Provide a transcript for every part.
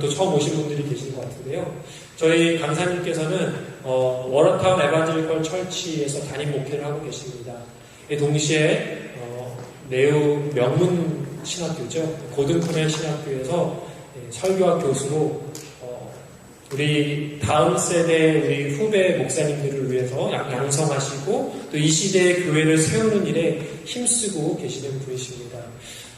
또 처음 오신 분들이 계신 것 같은데요. 저희 강사님께서는 워터타운 에반젤리컬 철치에서 담임 목회를 하고 계십니다. 동시에 매우 명문 신학교죠. 고등코넬 신학교에서 설교학 교수로 우리 다음 세대 우리 후배 목사님들을 위해서 양성하시고 또 이 시대의 교회를 세우는 일에 힘쓰고 계시는 분이십니다.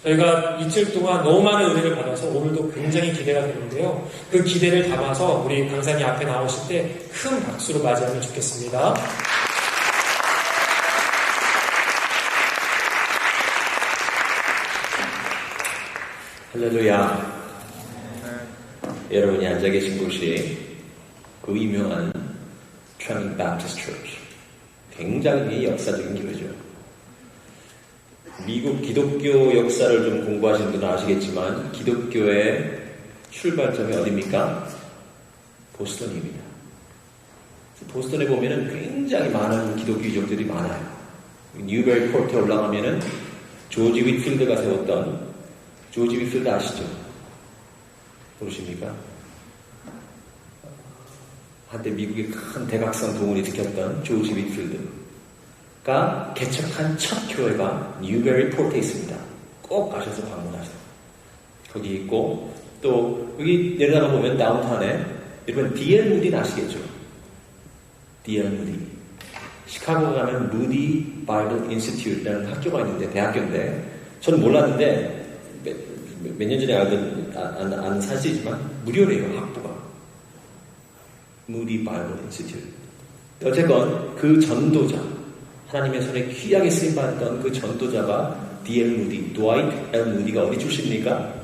저희가 이틀 동안 너무 많은 은혜를 받아서 오늘도 굉장히 기대가 되는데요. 그 기대를 담아서 우리 강사님 앞에 나오실 때 큰 박수로 맞이하면 좋겠습니다. 할렐루야. 여러분이 앉아 계신 곳이 그 유명한 트래닝 바프티스트 처치, 굉장히 역사적인 교회죠. 미국 기독교 역사를 좀 공부하신 분은 아시겠지만 기독교의 출발점이 어디입니까? 보스턴입니다. 보스턴에 보면은 굉장히 많은 기독교 유적들이 많아요. 뉴베리 포트에 올라가면은 조지 윗필드가 세웠던, 조지 윗필드 아시죠? 모르십니까? 한때 미국의 큰 대각선 동을 일으켰던 조지 윗필드가 개척한 첫 교회가 뉴베리 포트에 있습니다. 꼭 가셔서 방문하세요. 거기 있고, 또 여기 내려다가 보면 다운타운에 여러분 D.L. 무디는 아시겠죠? D.L. 무디. 시카고 가면 무디 바이블 인스티튜트라는 학교가 있는데, 대학교인데 저는 몰랐는데 몇 년 전에 아는 사실이지만 무료래요. 학부가. 무디 바이블 인스티튜트. 어쨌건 그 전도자, 하나님의 손에 귀하게 쓰임받았던 그 전도자가 D.L. 무디, 드와이트 L. 무디가 어디 출신입니까?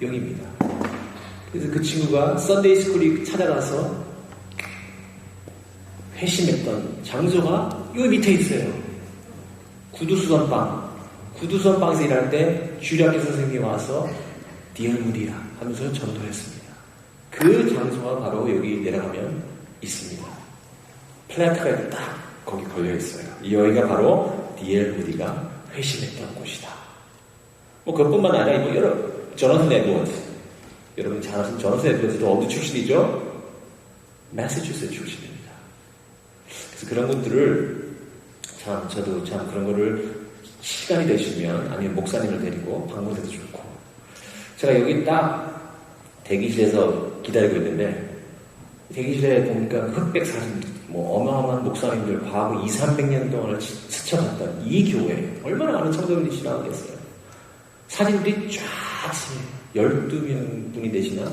여기입니다. 그래서 그 친구가 썬데이 스쿨이 찾아가서 회심했던 장소가 여기 밑에 있어요. 구두수선방. 구두수선방에서 일할 때 주일학교 선생님이 와서 D.L. 무디라 하면서 전도했습니다. 그 장소가 바로 여기 내려가면 있습니다. 플래카가 딱 거기 걸려 있어요. 여기가 바로 D.L. 무디가 회심했던 곳이다. 뭐 그것뿐만 아니라 여러 조나선 에드워즈, 여러분 잘 아시는 조나선 에드워즈도 어디 출신이죠? 매사추세츠 출신입니다. 그래서 그런 것들을 저도 그런 거를 시간이 되시면 아니면 목사님을 데리고 방문해도 좋고, 제가 여기 딱 대기실에서 기다리고 있는데 대기실에 보니까 흑백 사진, 어마어마한 목사님들 과거 200~300년 동안을 스쳐갔던 이 교회 얼마나 많은 청소년들이 지나가겠어요. 사진들이 쫙 12명 분이 되시나?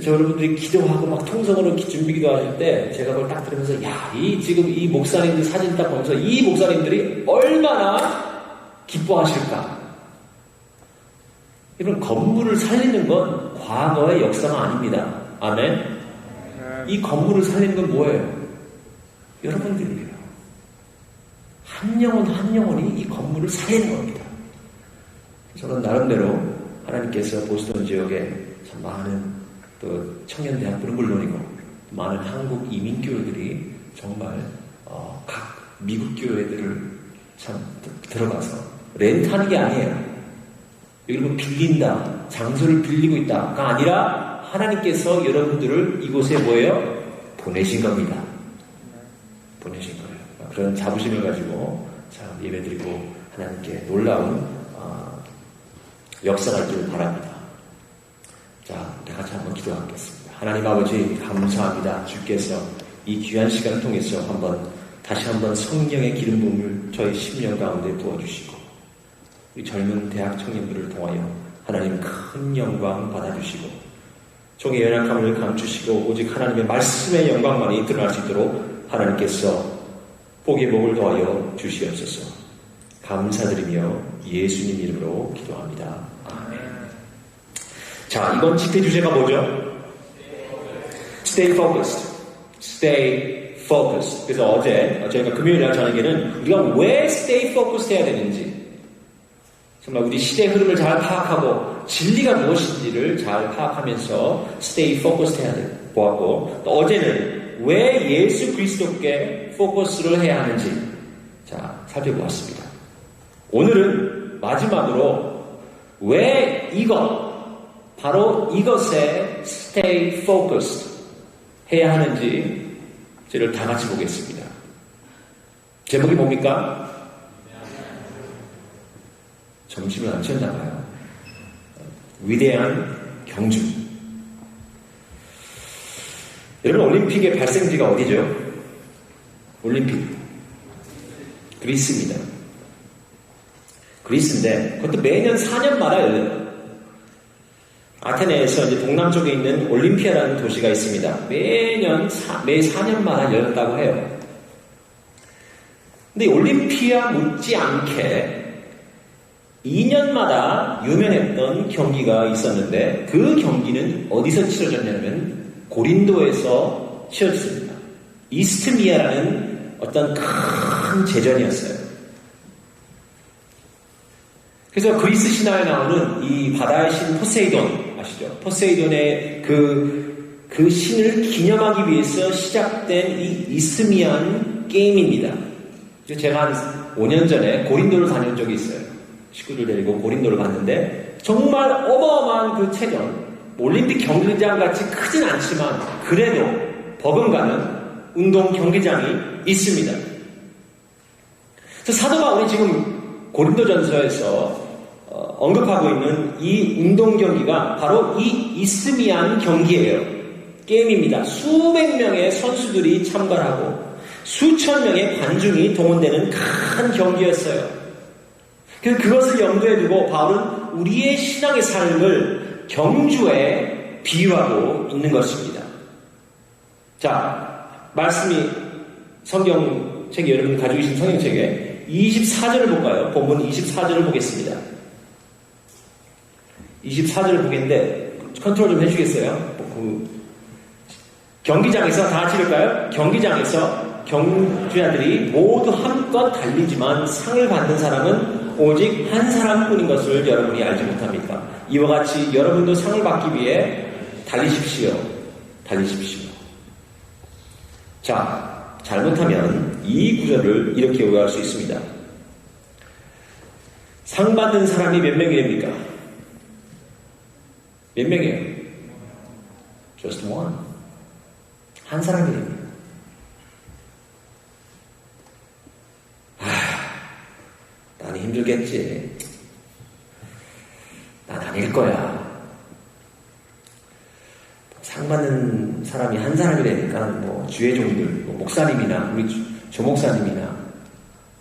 저 여러분들이 기도하고 막 통성으로 준비 기도하실 때 제가 그걸 딱 들으면서 지금 이 목사님들 사진 딱 보면서 이 목사님들이 얼마나 기뻐하실까? 이런 건물을 살리는 건 과거의 역사가 아닙니다. 아멘? 이 건물을 살리는 건 뭐예요? 여러분들이에요. 한 영혼이 이 건물을 살리는 겁니다. 저는 나름대로 하나님께서 보스턴 지역에 참 많은 또 청년대학들은 물론이고 많은 한국 이민교회들이 정말 각 미국 교회들을 참 들어가서 렌트하는 게 아니에요. 여러분 빌린다, 장소를 빌리고 있다가 아니라 하나님께서 여러분들을 이곳에 뭐예요? 보내신 겁니다. 보내신 거예요. 그런 자부심을 가지고 참 예배드리고 하나님께 놀라운 역사가 있기를 바랍니다. 자, 우리 같이 한번 기도하겠습니다. 하나님 아버지 감사합니다. 주께서 이 귀한 시간을 통해서 다시 한번 성령의 기름 부음을 저희 심령 가운데 부어주시고 우리 젊은 대학 청년들을 통하여 하나님 큰 영광 받아주시고 종의 연약함을 감추시고 오직 하나님의 말씀의 영광만이 드러날 수 있도록 하나님께서 복의 복을 더하여 주시옵소서. 감사드리며 예수님 이름으로 기도합니다. 아멘. 자, 이번 집회 주제가 뭐죠? Stay focused. Stay focused. 그래서 어제 저희가 금요일날 저녁에는 우리가 왜 stay focused 해야 되는지, 정말 우리 시대의 흐름을 잘 파악하고 진리가 무엇인지를 잘 파악하면서 stay focused 해야 돼 보았고, 또 어제는 왜 예수 그리스도께 포커스를 해야 하는지 살펴보았습니다. 오늘은 마지막으로 왜 이것, 바로 이것에 stay focused 해야 하는지 저를 다 같이 보겠습니다. 제목이 뭡니까? 점심을 안 쳤나 봐요. 위대한 경주. 여러분, 올림픽의 발생지가 어디죠? 올림픽. 그리스입니다. 그리스인데, 그것도 매년 4년마다 열려요. 아테네에서 이제 동남쪽에 있는 올림피아라는 도시가 있습니다. 매 4년마다 열렸다고 해요. 근데 올림피아 못지않게 2년마다 유명했던 경기가 있었는데 그 경기는 어디서 치러졌냐면 고린도에서 치러졌습니다. 이스트미아라는 어떤 큰 제전이었어요. 그래서 그리스 신화에 나오는 이 바다의 신 포세이돈 아시죠? 포세이돈의 그 신을 기념하기 위해서 시작된 이 이스미안 게임입니다. 제가 한 5년 전에 고린도를 다녀온 적이 있어요. 식구들 데리고 고린도를 갔는데 정말 어마어마한 그 체전, 올림픽 경기장 같이 크진 않지만 그래도 버금가는 운동 경기장이 있습니다. 그래서 사도 바울이 지금 고린도전서에서 언급하고 있는 이 운동 경기가 바로 이 이스미안 경기예요. 게임입니다. 수백 명의 선수들이 참가를 하고 수천 명의 관중이 동원되는 큰 경기였어요. 그래서 그것을 염두에 두고 바울은 우리의 신앙의 삶을 경주에 비유하고 있는 것입니다. 자, 말씀이 성경책에 여러분이 가지고 계신 성경책에 24절을 볼까요? 본문 24절을 보겠습니다. 24절을 보겠는데 컨트롤 좀 해주겠어요? 경기장에서 다 같이 읽을까요? 경기장에서 경주자들이 모두 한껏 달리지만 상을 받는 사람은 오직 한 사람뿐인 것을 여러분이 알지 못합니까? 이와 같이 여러분도 상을 받기 위해 달리십시오. 달리십시오. 자, 잘못하면 이 구절을 이렇게 오해할 수 있습니다. 상 받는 사람이 몇 명이랍니까? 몇 명이에요? Just one. 한 사람이랍니다. 나는 힘들겠지. 난 아닐 거야. 상 받는 사람이 한 사람이라니까, 뭐, 주의 종들, 뭐 목사님이나, 우리 조목사님이나,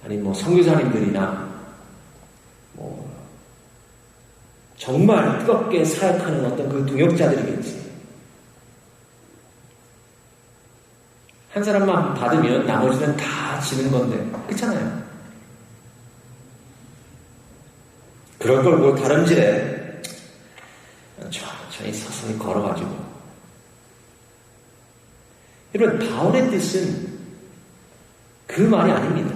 아니, 뭐, 선교사님들이나, 뭐, 정말 뜨겁게 사역하는 어떤 그 동역자들이겠지. 한 사람만 받으면 나머지는 다 지는 건데, 그렇잖아요. 그럴 걸 뭐 다름질에 천천히 서서히 걸어가지고. 여러분, 바울의 뜻은 그 말이 아닙니다.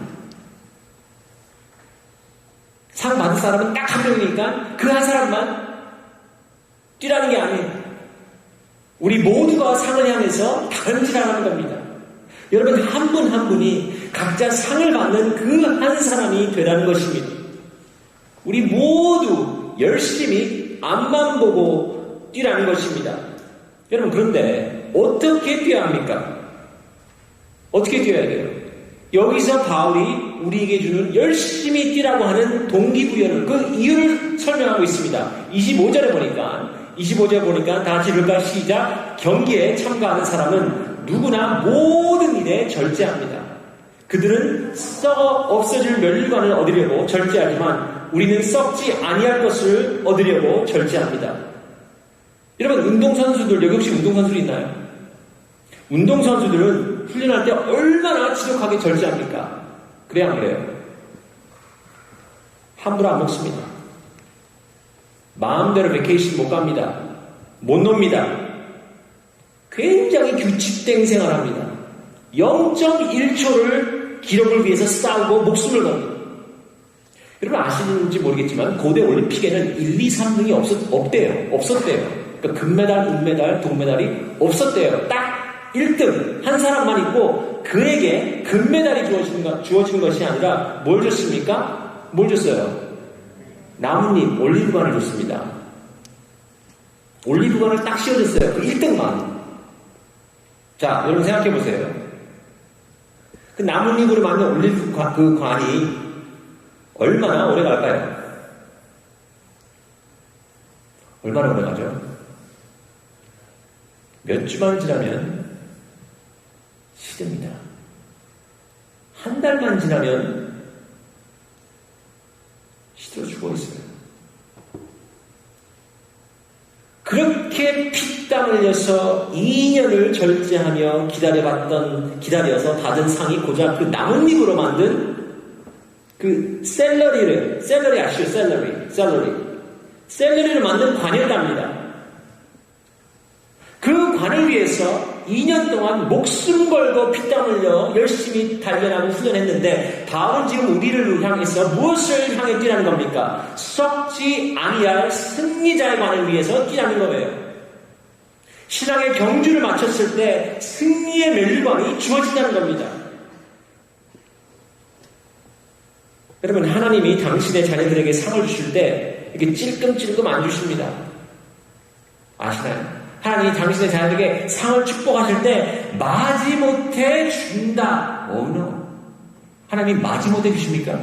상 받은 사람은 딱 한 명이니까 그 한 사람만 뛰라는 게 아니에요. 우리 모두가 상을 향해서 다름질하는 겁니다. 여러분, 한 분 한 분이 각자 상을 받는 그 한 사람이 되라는 것입니다. 우리 모두 열심히 앞만 보고 뛰라는 것입니다. 여러분, 그런데 어떻게 뛰어야 합니까? 어떻게 뛰어야 돼요? 여기서 바울이 우리에게 주는 열심히 뛰라고 하는 동기부여를, 그 이유를 설명하고 있습니다. 25절에 보니까 다 같이 읽을까? 시작. 경기에 참가하는 사람은 누구나 모든 일에 절제합니다. 그들은 썩어 없어질 멸류관을 얻으려고 절제하지만 우리는 썩지 아니할 것을 얻으려고 절제합니다. 여러분, 운동선수들, 여기 혹시 운동선수들 있나요? 운동선수들은 훈련할 때 얼마나 지독하게 절제합니까? 그래야 안 그래요? 함부로 안 먹습니다. 마음대로 베케이션 못 갑니다. 못 놉니다. 굉장히 규칙된 생활합니다. 0.1초를 기록을 위해서 싸우고 목숨을 겁니다. 여러분 아시는지 모르겠지만 고대 올림픽에는 1, 2, 3등이 없었대요. 그러니까 금메달, 은메달, 동메달이 없었대요. 딱 1등 한 사람만 있고 그에게 금메달이 주어진 것이 아니라 뭘 줬습니까? 뭘 줬어요? 나뭇잎, 올리브관을 줬습니다. 올리브관을 딱 씌워줬어요. 그 1등만. 자, 여러분 생각해 보세요. 그 나뭇잎으로 만든 그 관이 얼마나 오래 갈까요? 얼마나 오래 가죠? 몇 주만 지나면 시듭니다. 한 달만 지나면 시들어 죽어 있어요. 그렇게 피땀 흘려서 2년을 절제하며 기다려서 받은 상이 고작 그 나뭇잎으로 만든 그 샐러리 아시죠? 샐러리를 만든 관이었답니다. 그 관을 위해서 2년 동안 목숨 걸고 피땀 흘려 열심히 단련하고 훈련했는데 바울은 지금 우리를 향해서 무엇을 향해 뛰라는 겁니까? 썩지 아니할 승리자의 관을 위해서 뛰라는 거예요. 신앙의 경주를 마쳤을 때 승리의 멸류관이 주어진다는 겁니다. 여러분, 하나님이 당신의 자녀들에게 상을 주실 때 이렇게 찔끔찔끔 안 주십니다. 아시나요? 하나님이 당신의 자녀들에게 상을 축복하실 때 마지못해 준다. no. 하나님이 마지못해 주십니까?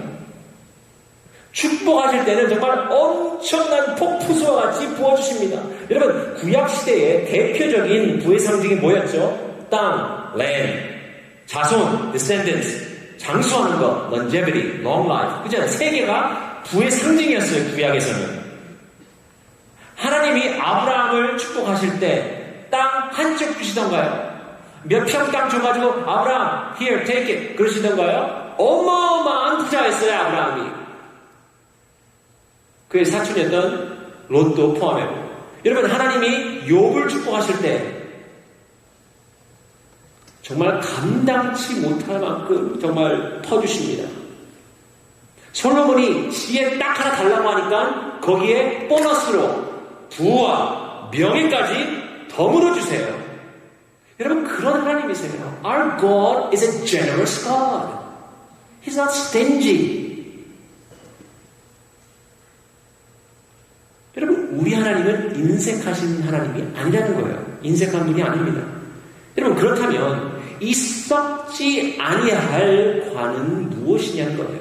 축복하실 때는 정말 엄청난 폭포수와 같이 부어주십니다. 여러분, 구약시대의 대표적인 부의 상징이 뭐였죠? 땅, land, 자손, descendants, 장수하는 것, longevity, long life. 그죠? 세 개가 부의 상징이었어요, 구약에서는. 하나님이 아브라함을 축복하실 때 땅 한쪽 주시던가요? 몇 평 땅 줘가지고 아브라함, here, take it 그러시던가요? 어마어마한 부자였어요, 아브라함이. 그의 사촌이었던 롯도 포함해요. 여러분, 하나님이 욥을 축복하실 때 정말 감당치 못할 만큼 정말 퍼주십니다. 솔로몬이 지혜 딱 하나 달라고 하니까 거기에 보너스로 부와 명예까지 덤으로 주세요. 여러분, 그런 하나님이세요. Our God is a generous God. He's not stingy. 여러분, 우리 하나님은 인색하신 하나님이 아니라는 거예요. 인색한 분이 아닙니다. 여러분, 그렇다면 이 썩지 아니할 관은 무엇이냐는 거예요.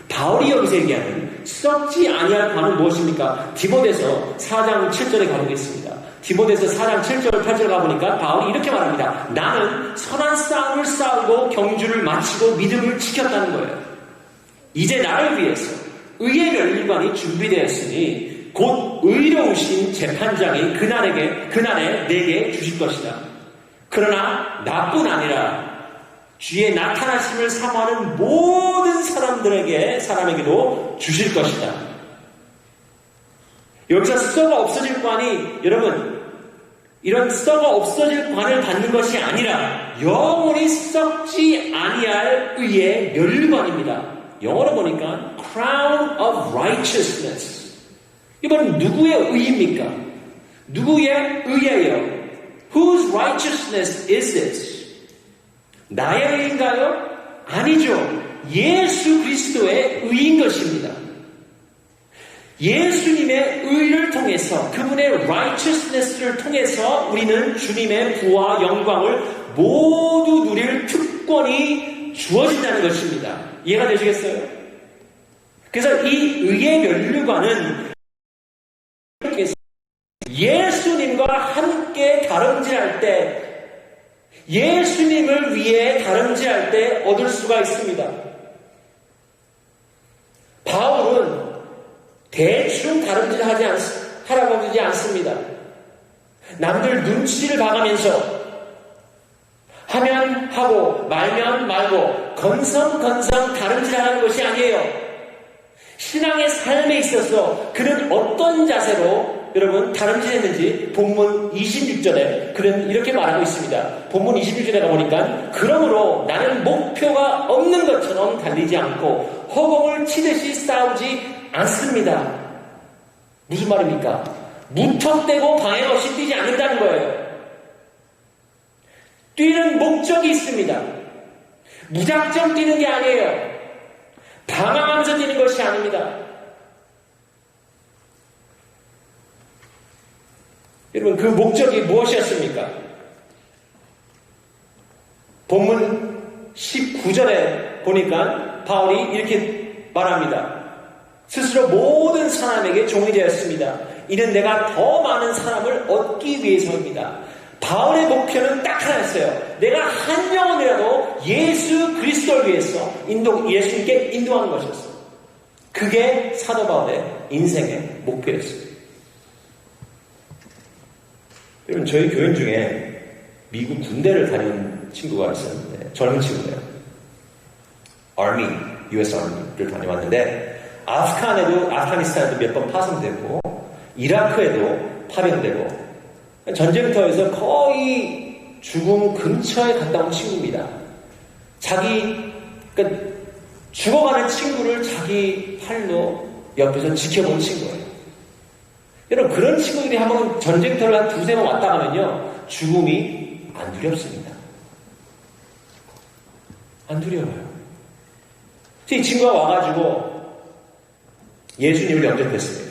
바울이 여기서 얘기하는 썩지 아니할 관은 무엇입니까? 디모데서 4장 7절에 가보겠습니다. 디모데서 4장 7절 8절 가보니까 바울이 이렇게 말합니다. 나는 선한 싸움을 싸우고 경주를 마치고 믿음을 지켰다는 거예요. 이제 나를 위해서 의의 멸류관이 준비되었으니 곧 의로우신 재판장이 그날에 내게 주실 것이다. 그러나 나뿐 아니라 주의 나타나심을 사모하는 모든 사람에게도 주실 것이다. 여기서 썩어 없어질 관이, 여러분, 이런 썩어 없어질 관을 받는 것이 아니라 영원히 썩지 아니할 의의 멸류관입니다. 영어로 보니까 crown of righteousness. 이번 누구의 의입니까? 누구의 의예요? Whose righteousness is this? 나의 의인가요? 아니죠. 예수 그리스도의 의인 것입니다. 예수님의 의를 통해서, 그분의 righteousness를 통해서 우리는 주님의 부와 영광을 모두 누릴 특권이 주어진다는 것입니다. 이해가 되시겠어요? 그래서 이 의의 멸류관은 예수님과 함께 다름질할 때, 예수님을 위해 다름질할 때 얻을 수가 있습니다. 바울은 대충 하라고 하지 않습니다. 남들 눈치를 봐가면서 하면 하고 말면 말고 건성건성 다름질하는 것이 아니에요. 신앙의 삶에 있어서 그는 어떤 자세로 여러분 다름질했는지 본문 26절에 그는 이렇게 말하고 있습니다. 본문 26절에 가보니까 그러므로 나는 목표가 없는 것처럼 달리지 않고 허공을 치듯이 싸우지 않습니다. 무슨 말입니까? 무턱대고 방해 없이 뛰지 않는다는 거예요. 뛰는 목적이 있습니다. 무작정 뛰는 게 아니에요. 방황하면서 뛰는 것이 아닙니다. 여러분, 그 목적이 무엇이었습니까? 본문 19절에 보니까 바울이 이렇게 말합니다. 스스로 모든 사람에게 종이 되었습니다. 이는 내가 더 많은 사람을 얻기 위해서입니다. 바울의 목표는 딱 하나였어요. 내가 한 영혼이라도 예수 그리스도를 위해서 예수님께 인도하는 것이었어요. 그게 사도 바울의 인생의 목표였어요. 여러분, 저희 교인 중에 미국 군대를 다닌 친구가 있었는데, 젊은 친구예요. US Army를 다녀왔는데, 아프가니스탄에도 몇 번 파송되고, 이라크에도 파병되고, 전쟁터에서 거의 죽음 근처에 갔다 온 친구입니다. 그러니까 죽어가는 친구를 자기 팔로 옆에서 지켜본 친구예요. 여러분, 그런 친구들이 한번 전쟁터를 한 두세 번 왔다 가면요, 죽음이 안 두렵습니다. 안 두려워요. 이 친구가 와가지고 예수님을 영접했습니다.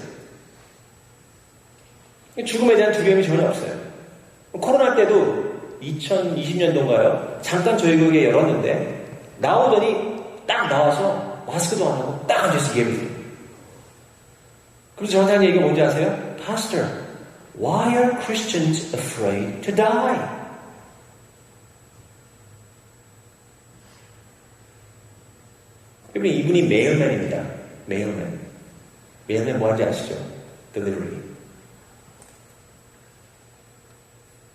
죽음에 대한 두려움이 전혀 없어요. 코로나 때도 2020년도인가요? 잠깐 저희 교회에 열었는데 나오더니 딱 나와서 마스크도 안 하고 딱 앉아서 예배드려요. 그래서 저한테 하는 얘기가 뭔지 아세요? Pastor, why are Christians afraid to die? 여러분, 이분이 메일맨입니다. 메일맨. 메일맨 뭐 하는지 아시죠? Delivery.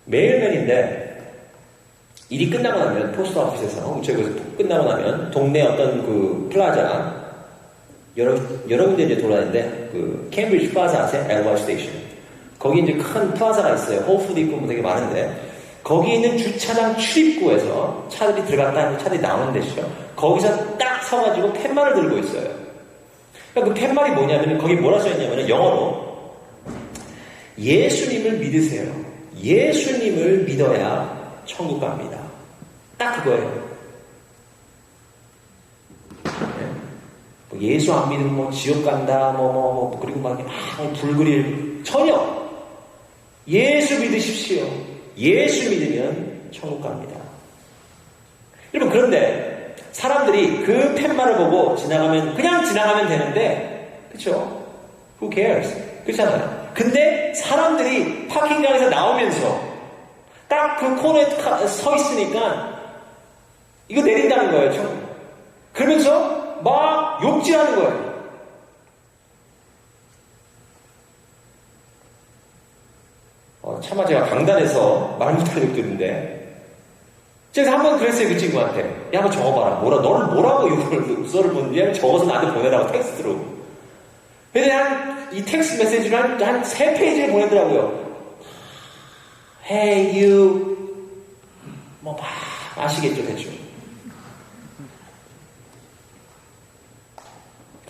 메일맨인데 일이 끝나고 나면 포스트 오피스에서 우체국에서 끝나고 나면 동네 어떤 그 플라자 여러 군데 이제 돌아다니는데 그 캠브리지 플라자 아세요? 엘바이 스테이션. 거기 이제 큰 플라자가 있어요. 홀푸드 있고 뭐 되게 많은데 거기 있는 주차장 출입구에서 차들이 들어갔다 차들이 나오는 데시죠. 거기서 딱 서가지고 팻말을 들고 있어요. 그러니까 그 팻말이 뭐냐면 거기 뭐라 써있냐면 영어로 예수님을 믿으세요. 예수님을 믿어야 천국 갑니다. 딱 그거예요. 뭐 예수 안 믿으면 뭐 지옥 간다, 그리고 막 불그릴 전혀. 예수 믿으십시오. 예수 믿으면 천국 갑니다. 여러분, 그런데 사람들이 그 팻말을 보고 그냥 지나가면 되는데, 그쵸? Who cares? 그렇잖아요. 근데 사람들이 파킹장에서 나오면서 딱 그 코너에 서 있으니까 이거 내린다는 거예요. 그러면서 막 욕질하는 거예요. 차마 제가 강단에서 말 못하는 욕들인데 제가 한번 그랬어요. 그 친구한테. 야, 한번 적어봐라. 너는 뭐라고 이걸 써를 보는지 적어서 나한테 보내라고 텍스트로. 근데 이 텍스트 메시지를 한 3페이지를 보내더라고요. Hey, you. 막 아시겠죠, 대충.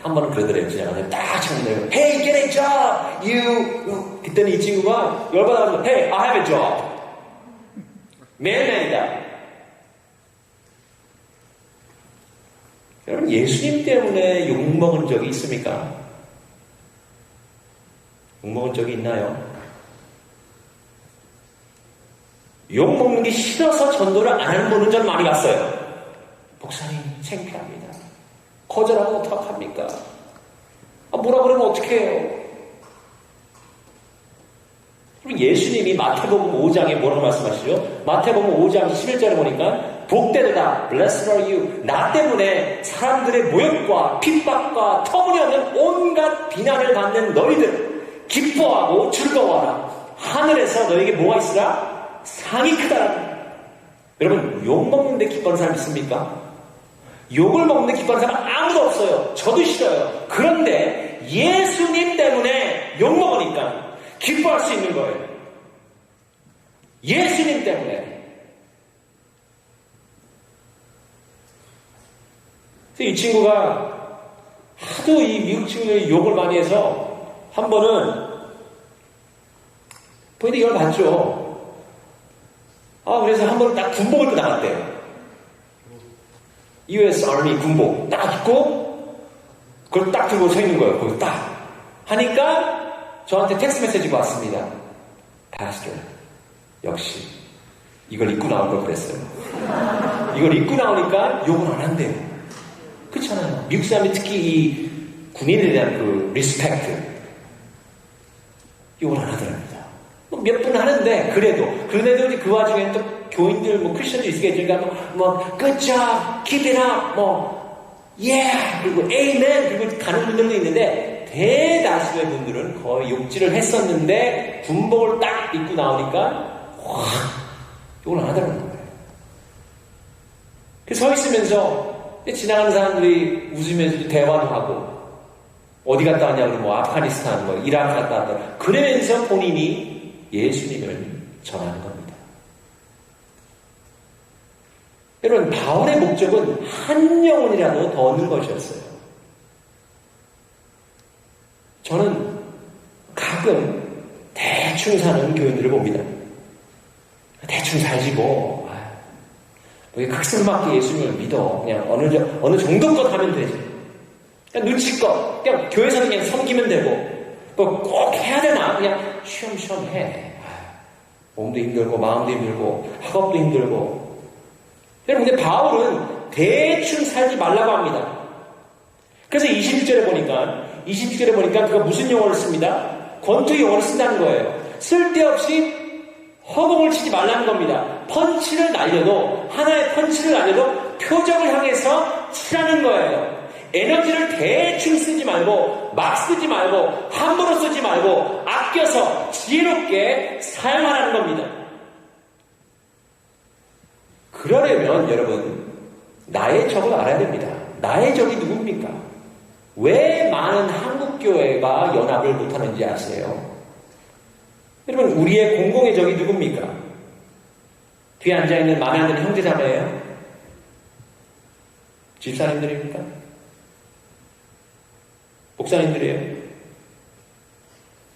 한 번은 그러더래요. 지나가서 딱 쳐내요. Hey, get a job, you. 그때는 이 친구가 열받아가지고 Hey, I have a job. 매일매일이다. 여러분, 예수님 때문에 욕먹은 적이 있습니까? 욕먹은 적이 있나요? 욕먹는 게 싫어서 전도를 안 하는 분은 전 많이 봤어요. 목사님, 창피합니다. 거절하면 어떡합니까? 뭐라 그러면 어떡해요? 그리고 예수님이 마태복음 5장에 뭐라고 말씀하시죠? 마태복음 5장 11절에 보니까 복되도다, blessed are you. 나 때문에 사람들의 모욕과 핍박과 터무니없는 온갖 비난을 받는 너희들 기뻐하고 즐거워하라. 하늘에서 너에게 뭐가 있으라? 상이 크다라고. 여러분, 욕 먹는데 기뻐하는 사람 있습니까? 욕을 먹는데 기뻐하는 사람 아무도 없어요. 저도 싫어요. 그런데 예수님 때문에 욕 먹으니까 기뻐할 수 있는 거예요. 예수님 때문에. 이 친구가 하도 이 미국 친구들이 욕을 많이 해서 한 번은 본인이 이걸 봤죠. 그래서 한 번은 딱 군복을 입고 나갔대요. US Army 군복 딱 입고 그걸 딱 들고 서 있는 거예요. 거기 딱 하니까 저한테 텍스트 메시지가 왔습니다. pastor. 역시 이걸 입고 나올 걸 그랬어요. 이걸 입고 나오니까 욕을 안 한대요. 그렇잖아요. 미국 사람이 특히 이 군인에 대한 그 리스펙트 욕을 안 하더랍니다. 몇 분 하는데 그래도 이제 그 와중에 또 교인들 뭐 크리스천도 있겠지만 뭐 good job, keep it up, yeah 그리고 amen 그리고 가는 분들도 있는데 대다수의 분들은 거의 욕질을 했었는데 군복을 딱 입고 나오니까 확 욕을 안 하더라는 거예요. 그래서 서 있으면서 지나가는 사람들이 웃으면서 대화도 하고 어디 갔다 왔냐 그러면 뭐 아프가니스탄 뭐 이라크 갔다 왔다 그러면서 본인이 예수님을 전하는 겁니다. 여러분 바울의 목적은 한 영혼이라도 더 얻는 것이었어요. 저는 가끔 대충 사는 교인들을 봅니다. 대충 살지 뭐. 각성맞게 예수님을 믿어. 그냥 어느 정도껏 하면 되지. 그냥 눈치껏. 그냥 교회에서는 그냥 섬기면 되고. 뭐 꼭 해야 되나? 그냥 쉬엄쉬엄 해. 몸도 힘들고, 마음도 힘들고, 학업도 힘들고. 여러분, 근데 바울은 대충 살지 말라고 합니다. 그래서 21절에 보니까 그가 무슨 용어를 씁니다? 권투 용어를 쓴다는 거예요. 쓸데없이 허공을 치지 말라는 겁니다. 하나의 펀치를 날려도 표적을 향해서 치라는 거예요. 에너지를 대충 쓰지 말고 막 쓰지 말고 함부로 쓰지 말고 아껴서 지혜롭게 사용하라는 겁니다. 그러려면 여러분 나의 적을 알아야 됩니다. 나의 적이 누굽니까? 왜 많은 한국교회가 연합을 못하는지 아세요? 여러분 우리의 공공의 적이 누굽니까? 뒤에 앉아있는 마음에 안 드는 형제자매예요? 집사님들입니까? 목사님들이에요?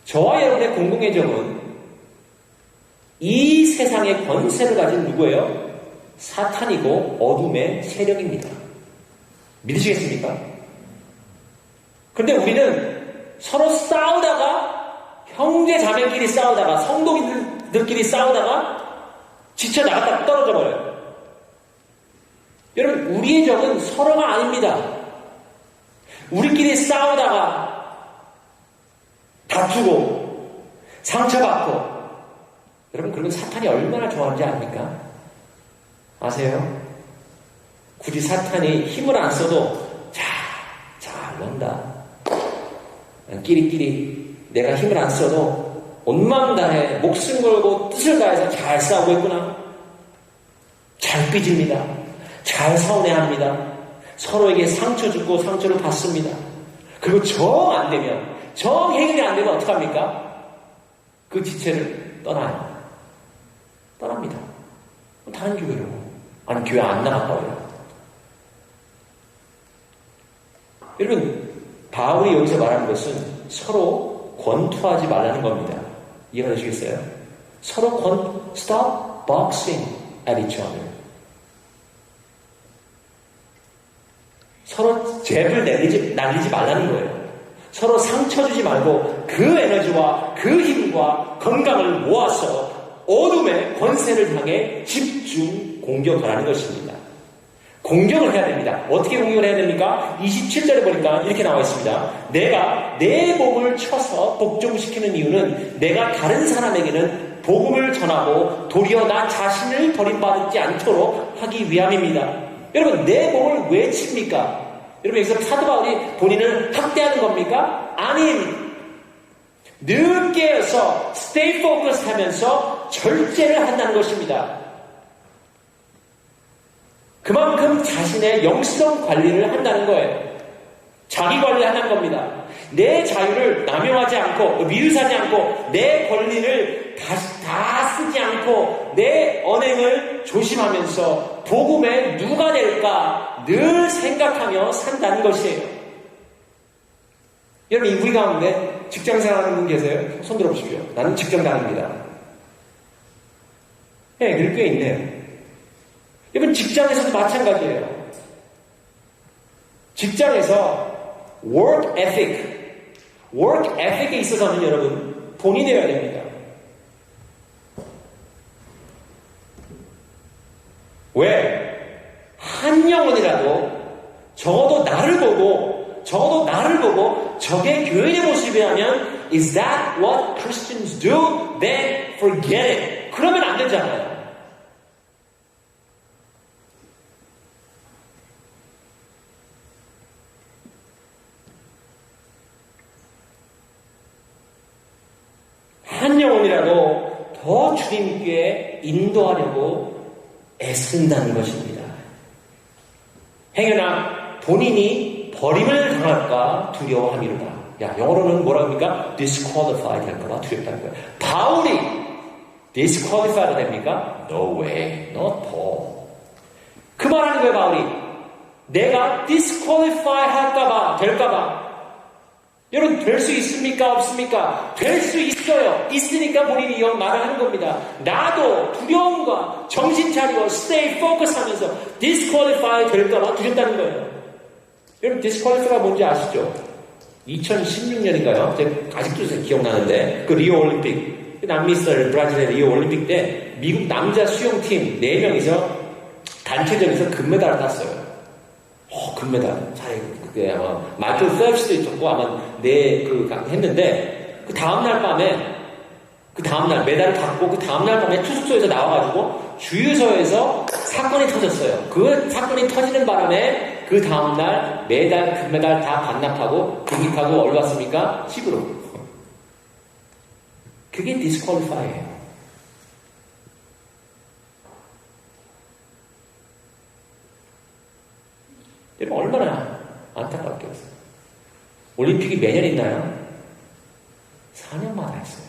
저와 여러분의 공공의 적은 이 세상의 권세를 가진 누구예요? 사탄이고 어둠의 세력입니다. 믿으시겠습니까? 그런데 우리는 서로 싸우다가 형제 자매끼리 싸우다가 성도들끼리 싸우다가 지쳐 나갔다 떨어져 버려요. 여러분 우리의 적은 서로가 아닙니다. 우리끼리 싸우다가 다투고 상처받고 여러분 그러면 사탄이 얼마나 좋아하는지 아십니까? 아세요? 굳이 사탄이 힘을 안 써도 잘 논다. 끼리끼리 내가 힘을 안 써도 온마음 다해 목숨 걸고 뜻을 다해서 잘 싸우고 있구나. 잘 삐집니다. 잘 서운해합니다. 서로에게 상처 주고 상처를 받습니다. 그리고 정 안 되면 정 해결이 안 되면 어떡합니까? 그 지체를 떠납니다. 다른 교회로 아니 교회 안 나갔다고요. 여러분 바울이 여기서 말하는 것은 서로 권투하지 말라는 겁니다. 이해가 되시겠어요? 서로 stop boxing at each other. 서로 잽을 날리지 말라는 거예요. 서로 상처 주지 말고 그 에너지와 그 힘과 건강을 모아서 어둠의 권세를 향해 집중 공격하라는 것입니다. 공격을 해야 됩니다. 어떻게 공격을 해야 됩니까? 27절에 보니까 이렇게 나와 있습니다. 내가 내 몸을 쳐서 복종시키는 이유는 내가 다른 사람에게는 복음을 전하고 도리어 나 자신을 버림받지 않도록 하기 위함입니다. 여러분 내 몸을 왜 칩니까? 여러분 여기서 사도 바울이 본인을 학대하는 겁니까? 아닙니다. 늘 깨어서 stay focused 하면서 절제를 한다는 것입니다. 그만큼 자신의 영성 관리를 한다는 거예요. 자기 관리를 한다는 겁니다. 내 자유를 남용하지 않고 미루하지 않고 내 권리를 다 쓰지 않고 내 언행을 조심하면서 복음에 누가 될까 늘 생각하며 산다는 것이에요. 여러분 우리 가운데 직장생활하는 분 계세요? 손 들어보십시오. 나는 직장 다닙니다. 네, 그럴 꽤 있네요. 여러분 직장에서도 마찬가지예요. 직장에서 work ethic에 있어서는 여러분 돈이 되어야 됩니다. 왜? 한 영혼이라도 적어도 나를 보고 적의 교회의 모습이라면 Is that what Christians do? Then forget it. 그러면 안 되잖아요. 한 영혼이라도 더 주님께 인도하려고 애쓴다는 것입니다. 행여나 본인이 버림을 당할까 두려워함이로다. 야, 영어로는 뭐라 합니까? disqualified 할까봐 두렵다는 거예요. 바울이 disqualified 됩니까? No way, not Paul. 그 말하는 거예요, 바울이. 내가 disqualify 할까봐, 될까봐. 여러분, 될 수 있습니까? 없습니까? 될 수 있어요. 있으니까 본인이 이 말을 하는 겁니다. 나도 두려움과 정신 차리고 stay focus 하면서 disqualify 될까봐 두렵다는 거예요. 여러분, disqualify가 뭔지 아시죠? 2016년인가요? 제가 아직도 기억나는데, 그 리오 올림픽, 남미스터 브라질의 리오 올림픽 때 미국 남자 수영팀 4명이서 단체전에서 금메달을 땄어요. 금메달. 그때 아마 마이클 펠프스도 있었고 아마 했는데 그 다음날 메달을 받고 그 다음날 밤에 투숙소에서 나와가지고 주유소에서 사건이 터졌어요. 그 사건이 터지는 바람에 그 다음날 금메달 다 반납하고 비행기 타고 어디로 왔습니까? 집으로. 그게 디스퀄리파이예요. 여러분 얼마나 안타깝겠어요. 올림픽이 매년 있나요? 4년마다 했어요.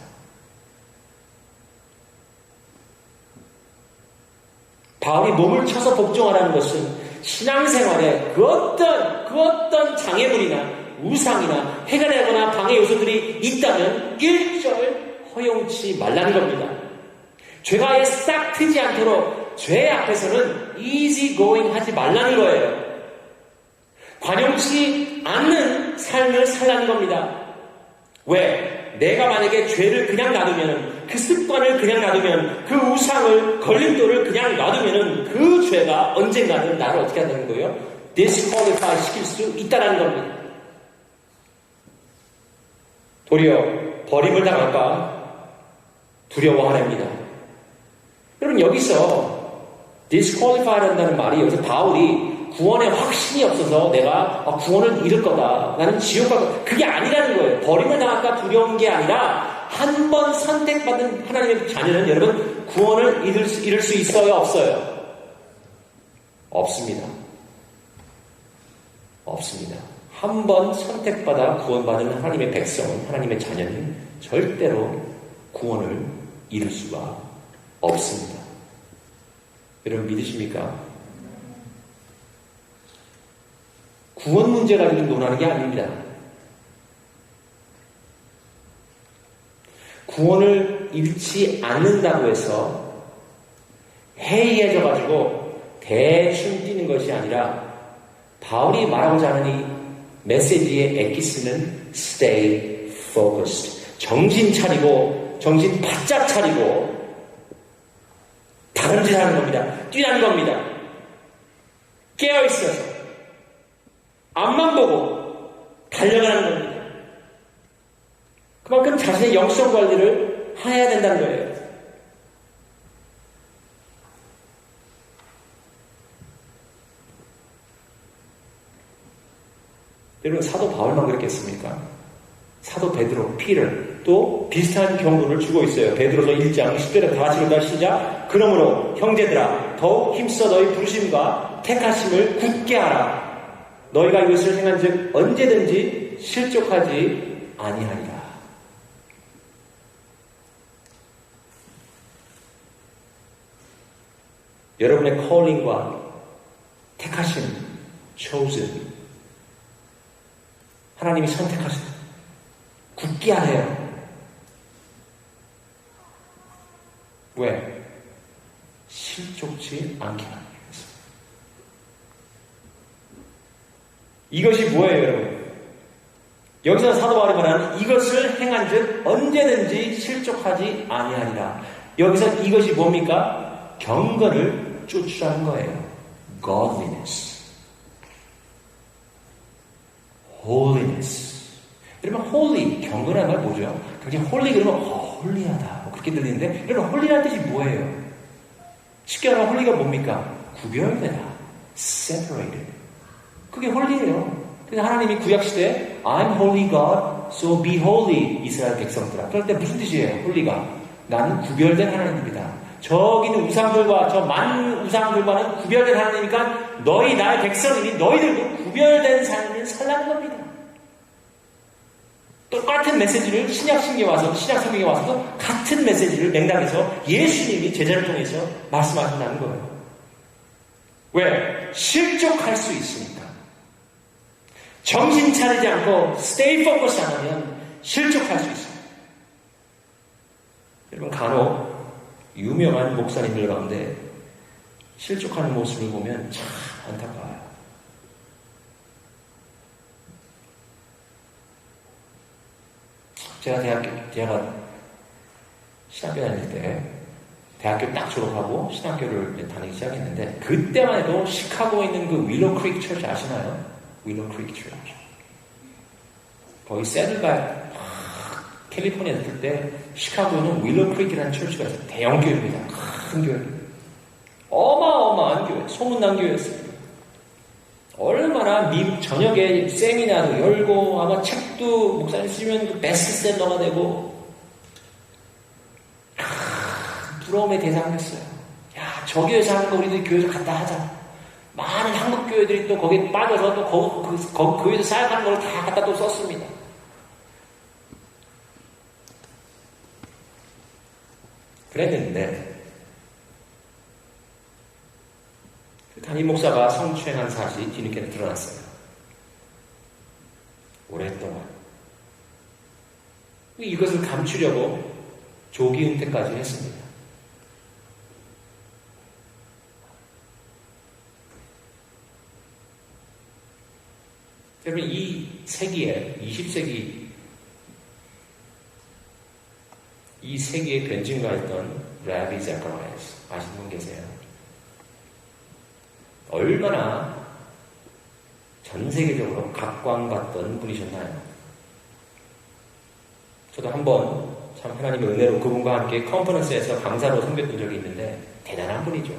바울이 몸을 쳐서 복종하라는 것은 신앙생활에 그 어떤 장애물이나 우상이나 해가 되거나 방해 요소들이 있다면 일절 허용치 말라는 겁니다. 죄가 아예 싹 트지 않도록 죄 앞에서는 easy going 하지 말라는 거예요. 관용치 않는 삶을 살라는 겁니다. 왜? 내가 만약에 죄를 그냥 놔두면, 그 습관을 그냥 놔두면, 그 우상을, 걸림돌을 그냥 놔두면 그 죄가 언젠가는 나를 어떻게 한다는 거예요? disqualify 시킬 수 있다는 겁니다. 도리어 버림을 당할까 두려워하랍니다. 여러분 여기서 disqualify 한다는 말이 여기서 바울이 구원에 확신이 없어서 내가 구원을 잃을 거다. 나는 지옥 갈 거다. 그게 아니라는 거예요. 버림을 당할까 두려운 게 아니라 한 번 선택받은 하나님의 자녀는 여러분 구원을 잃을 수 있어요? 없어요? 없습니다. 없습니다. 한 번 선택받아 구원받은 하나님의 백성은 하나님의 자녀는 절대로 구원을 잃을 수가 없습니다. 여러분 믿으십니까? 구원 문제 가지고 논하는 게 아닙니다. 구원을 잃지 않는다고 해서 해이해져가지고 대충 뛰는 것이 아니라 바울이 말하고자 하는 이 메시지의 엑기스는 stay focused. 정신 차리고 정신 바짝 차리고 다른 짓 하는 겁니다. 뛰라는 겁니다. 깨어있어서 앞만 보고 달려가는 겁니다. 그만큼 자신의 영성 관리를 해야 된다는 거예요. 여러분 사도 바울만 그랬겠습니까? 사도 베드로, 피터 또 비슷한 경고를 주고 있어요. 베드로서 1장 10절에 다 같이 읽다 시작. 그러므로 형제들아 더욱 힘써 너희 부르심과 택하심을 굳게 하라. 너희가 이것을 행한즉 언제든지 실족하지 아니하리라. 여러분의 콜링과 택하심, chosen, 하나님이 선택하신 굳게 하래요. 왜? 실족치 않게 하라. 이것이 뭐예요, 여러분? 여기서 사도 바울이 말하는 이것을 행한즉 언제든지 실족하지 아니하리라. 여기서 이것이 뭡니까? 경건을 쫓으라는 거예요. godliness, holiness. 여러분, holy, 경건한 말 뭐죠? 굉장히 holy 그러면 홀리하다 뭐 그렇게 들리는데, 여러분, 홀리라는 뜻이 뭐예요? 쉽게 말하면 홀리가 뭡니까? 구별되다, separated. 그게 홀리예요. 그래서 하나님이 구약시대에 I'm holy God, so be holy, 이스라엘 백성들아. 그럴 때 무슨 뜻이에요? 홀리가 나는 구별된 하나님입니다. 저기 있는 우상들과 저 많은 우상들과는 구별된 하나님이니까 너희 나의 백성이니 너희들도 구별된 삶을 살라는 겁니다. 똑같은 메시지를 신약 성경에 와서도 같은 메시지를 맥락에서 예수님이 제자를 통해서 말씀하신다는 거예요. 왜? 실족할 수 있으니까. 정신 차리지 않고 stay focused 안 하면 실족할 수 있어요. 여러분, 간혹 유명한 목사님들 가운데 실족하는 모습을 보면 참 안타까워요. 제가 신학교 다닐 때 대학교 딱 졸업하고 신학교를 다니기 시작했는데, 그때만 해도 시카고에 있는 그 윌로우 크릭 처치 아시나요? 윌로우 크릭 처치. 거기 새들바 캘리포니아에 있을 때 시카고에는 윌로우 크릭이라는 처치가 있어요. 대형 교회입니다. 큰 교회. 어마어마한 교회. 소문난 교회였어요. 얼마나 미국 전역에 세미나도 열고, 아마 책도 목사님 쓰면 그 베스트셀러가 되고, 부러움의 대상이었어요. 야, 저 교회에서 하는 거 우리도 교회에서 갖다 하자. 많은 한국 교회들이 또 거기에 빠져서 또 그 교회에서 사역하는 걸 다 갖다 또 썼습니다. 그랬는데, 담임 목사가 성추행한 사실이 뒤늦게 드러났어요. 오랫동안. 이것을 감추려고 조기 은퇴까지 했습니다. 여러분, 이 세기에, 20세기, 이 세기에 변증가했던 라비 자카라이스 아시는 분 계세요? 얼마나 전 세계적으로 각광받던 분이셨나요? 저도 한번 참 하나님의 은혜로 그분과 함께 컨퍼런스에서 강사로 섬겼던 적이 있는데 대단한 분이죠.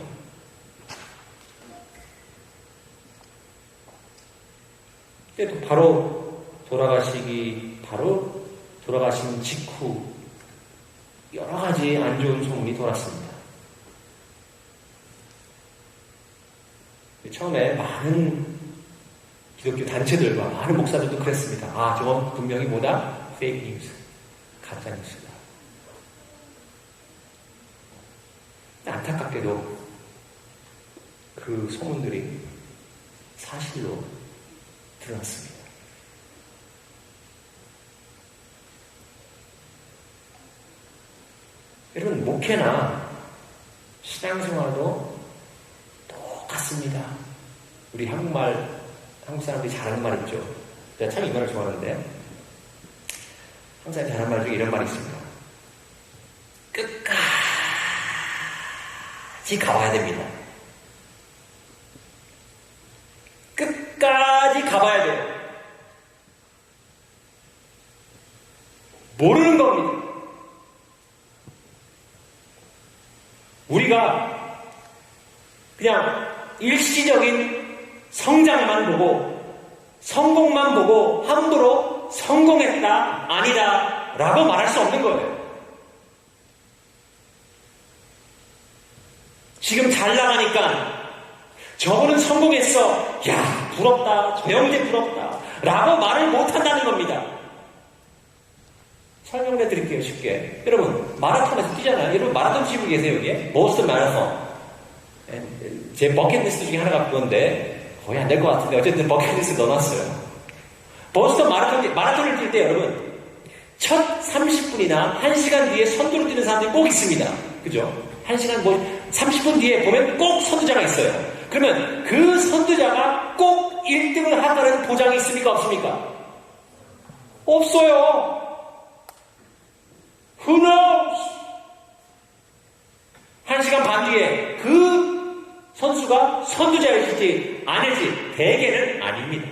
근데 또 바로 돌아가신 직후 여러 가지 안 좋은 소문이 돌았습니다. 처음에 많은 기독교 단체들과 많은 목사들도 그랬습니다. 아, 저건 분명히 뭐다? 페이크 뉴스, 가짜 뉴스다. 안타깝게도 그 소문들이 사실로 드러났습니다. 여러분, 목회나 신앙생활도 똑같습니다. 우리 한국 사람들이 잘하는 말 있죠. 내가 참 이 말을 좋아하는데, 항상 잘하는 말 중에 이런 말이 있습니다. 끝까지 가봐야 됩니다. 끝까지 가봐야 돼요. 모르는 겁니다. 우리가 그냥 일시적인 성장만 보고, 성공만 보고 함부로 성공했다, 아니다 라고 말할 수 없는 거예요. 지금 잘 나가니까 저분은 성공했어, 야 부럽다, 저 형제 부럽다 라고 말을 못한다는 겁니다. 설명해 드릴게요. 쉽게. 여러분, 마라톤에서 뛰잖아요. 여러분, 마라톤 치고 계세요, 여기에? 보스턴 마라톤. 제 버킷리스트 중에 하나가 그건데 거의 안 될 것 같은데 어쨌든 버킷리스트 넣어놨어요. 보스턴 마라톤을 뛸 때 여러분, 첫 30분이나 1시간 뒤에 선두로 뛰는 사람들이 꼭 있습니다. 그죠? 1시간 30분 뒤에 보면 꼭 선두자가 있어요. 그러면 그 선두자가 꼭 1등을 한다는 보장이 있습니까? 없습니까? 없어요. Who knows? 1시간 반 뒤에 그 선수가 선두자일지 아닐지 대개는 아닙니다.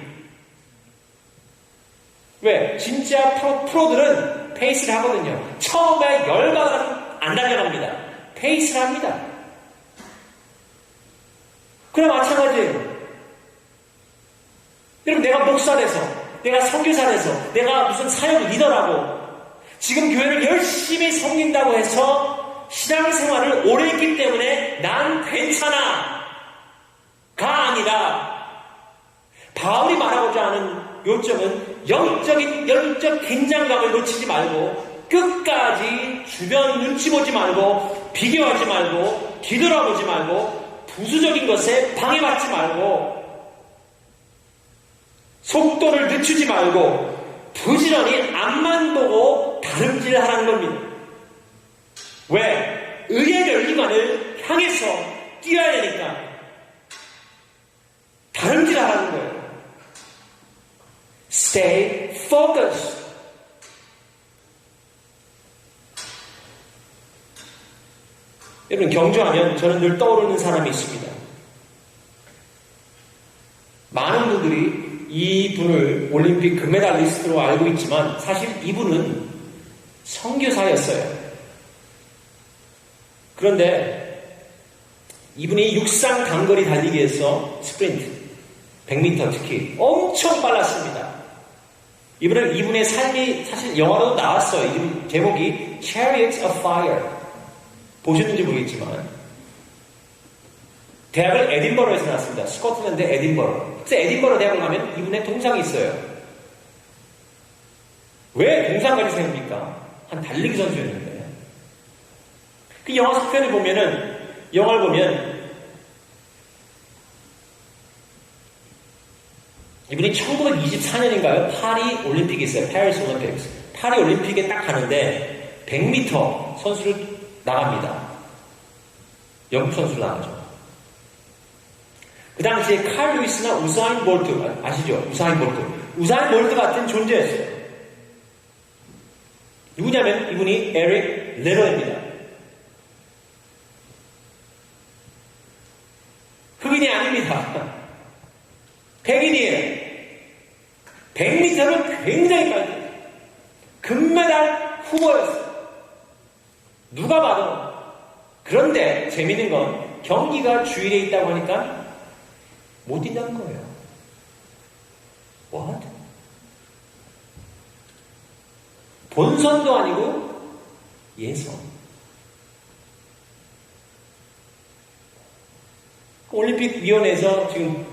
왜? 진짜 프로들은 페이스를 하거든요. 처음에 열받아서 안 달려갑니다. 페이스를 합니다. 그래 마찬가지예요. 여러분 내가 목사돼서 내가 선교사돼서 내가 무슨 사역 리더라고 지금 교회를 열심히 섬긴다고 해서 신앙생활을 오래 했기 때문에 난 괜찮아 가 아니라 바울이 말하고자 하는 요점은 영적 긴장감을 놓치지 말고 끝까지 주변 눈치 보지 말고 비교하지 말고 뒤돌아보지 말고 부수적인 것에 방해받지 말고 속도를 늦추지 말고 부지런히 앞만 보고 다름질하라는 겁니다. 왜? 의의 열리만을 향해서 뛰어야 되니까 다름질하라는 거예요. Stay focused. 여러분 경주하면 저는 늘 떠오르는 사람이 있습니다. 많은 분들이 이분을 올림픽 금메달리스트로 알고 있지만 사실 이분은 선교사였어요. 그런데 이분이 육상 단거리 달리기에서 스프린트 100m 특히 엄청 빨랐습니다. 이분의 삶이 사실 영화로도 나왔어요. 이분 제목이 Chariots of Fire. 보셨는지 모르겠지만 대학을 에딘버러에서 나왔습니다. 스코틀랜드 에딘버러. 그래서 에딘버러 대학을 가면 이분의 동상이 있어요. 왜 동상까지 세웁니까? 한 달리기 선수였는데. 그 영화 속편을 보면은 영화를 보면 이분이 1924년인가요? 파리 올림픽이 있어요. 파리스 올림픽스. 파리 올림픽에 딱 가는데 100m 선수를 나갑니다. 영국 선수를 나가죠. 그 당시에 칼 루이스나 우사인 볼트 아시죠? 우사인 볼트 같은 존재였어요. 누구냐면 이분이 에릭 레너입니다. 흑인이 아닙니다. 백인이에요. 100m를 굉장히 빨리 금메달 후보였어요. 누가 봐도. 그런데 재밌는 건 경기가 주일에 있다고 하니까 못 뛴다는 거예요. What? 본선도 아니고 예선. 올림픽위원회에서 지금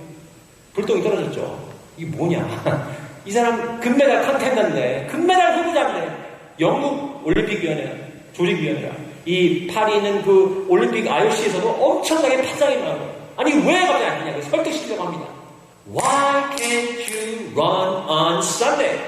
불똥이 떨어졌죠. 이게 뭐냐. 이 사람 금메달 컨텐더인데 금메달 후보자인데 영국 올림픽위원회 조직위원회가 이 파리는 그 올림픽 IOC에서도 엄청나게 파장이 나고 아니 왜 갑자기 안 되냐고 설득시키려고 합니다. Why can't you run on Sunday?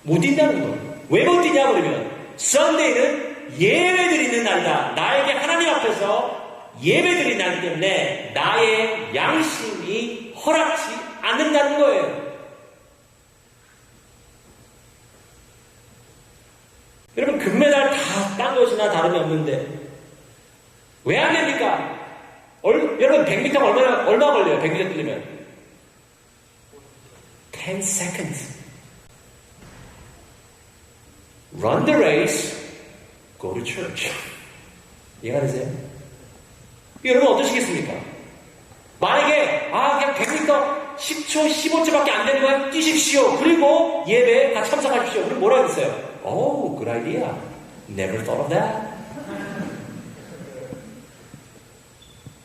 못 뛴다는 거예요. 왜 못 뛰냐 그러면 Sunday는 예배드리는 날이다. 나에게 하나님 앞에서 예배드리는 날이기 때문에 나의 양심이 허락치 않는다는 거예요. 여러분 금메달 다 딴 것이나 다름이 없는데 왜 안 됩니까? 여러분 100m가 얼마 걸려요? 100m 뛰려면 10 seconds. Run the race, go to church. 이해가 되세요? 여러분 어떠시겠습니까? 만약에 그냥 100m 10초, 15초밖에 안 되는 거야 뛰십시오. 그리고 예배에 다 참석하십시오. 그럼 뭐라고 했어요? Oh, good idea. Never thought of that.